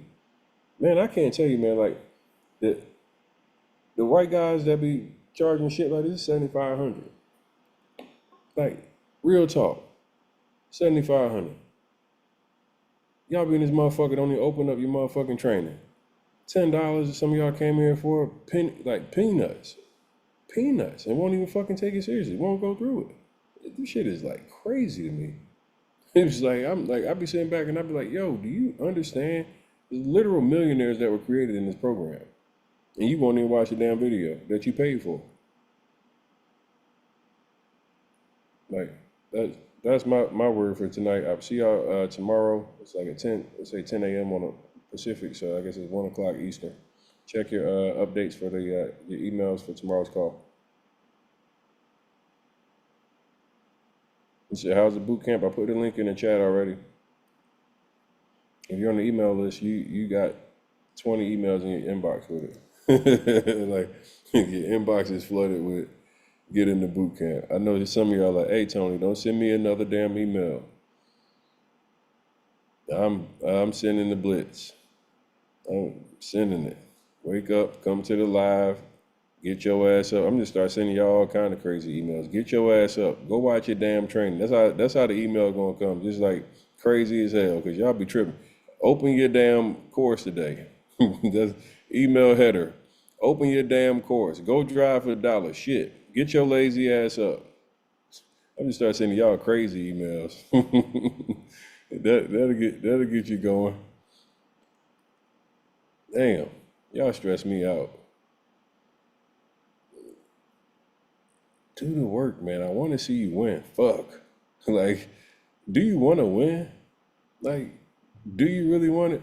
Man, I can't tell you, man, like, the white guys that be charging shit like this, $7,500. Like, real talk, $7,500. Y'all be in this motherfucker, don't even open up your motherfucking training. $10 some of y'all came here for peanuts. Peanuts. And won't even fucking take it seriously. Won't go through it. This shit is like crazy to me. It's like, I be sitting back and I be like, yo, do you understand? There's literal millionaires that were created in this program. And you won't even watch the damn video that you paid for. Like, that's my word for tonight. I'll see y'all tomorrow. It's like at 10 a.m. on the Pacific, so I guess it's 1 o'clock Eastern. Check your updates for your emails for tomorrow's call. You said, how's the boot camp? I put the link in the chat already. If you're on the email list, you got 20 emails in your inbox with it. Like your inbox is flooded with get into boot camp. I know that some of y'all like, hey Tony, don't send me another damn email. I'm sending the blitz. I'm sending it. Wake up, come to the live, get your ass up. I'm just start sending y'all all kind of crazy emails. Get your ass up. Go watch your damn training. That's how the email gonna come. Just like crazy as hell, because y'all be tripping. Open your damn course today. That's email header. Open your damn course. Go drive for $1. Shit. Get your lazy ass up. I'm just start sending y'all crazy emails. That'll get you going. Damn, y'all stress me out. Do the work, man. I want to see you win. Fuck. Like, do you want to win? Like, do you really want it?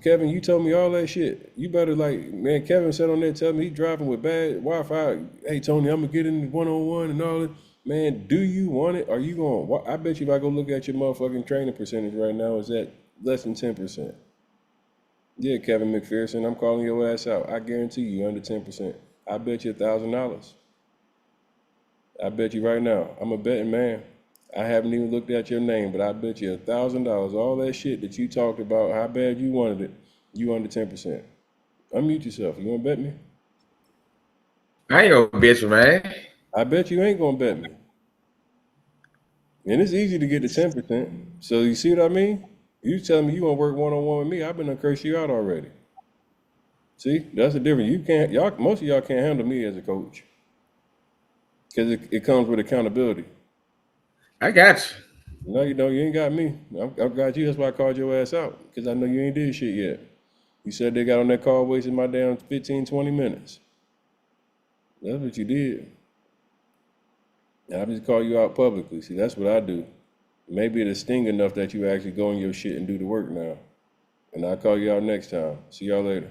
Kevin, you told me all that shit. You better like, man, Kevin said on there telling me he driving with bad Wi-Fi. Hey, Tony, I'm going to get in one-on-one and all that. Man, do you want it? Are you going to, I bet you if I go look at your motherfucking training percentage right now, is at less than 10%. Yeah, Kevin McPherson, I'm calling your ass out. I guarantee you under 10%. I bet you $1,000. I bet you right now. I'm a betting man. I haven't even looked at your name, but I bet you $1,000. All that shit that you talked about, how bad you wanted it, you under 10%. Unmute yourself. You want to bet me?
I ain't gonna bet you, man.
I bet you ain't gonna bet me. And it's easy to get to 10%. So you see what I mean? You telling me you want to work one-on-one with me? I've been gonna curse you out already. See, that's the difference. You can't. Y'all, most of y'all can't handle me as a coach because it comes with accountability.
I got you.
No, you don't. You ain't got me. I've got you. That's why I called your ass out, because I know you ain't did shit yet. You said they got on that call wasting my damn 15, 20 minutes. That's what you did. And I just call you out publicly. See, that's what I do. Maybe it'll sting enough that you actually go in your shit and do the work now. And I'll call you out next time. See y'all later.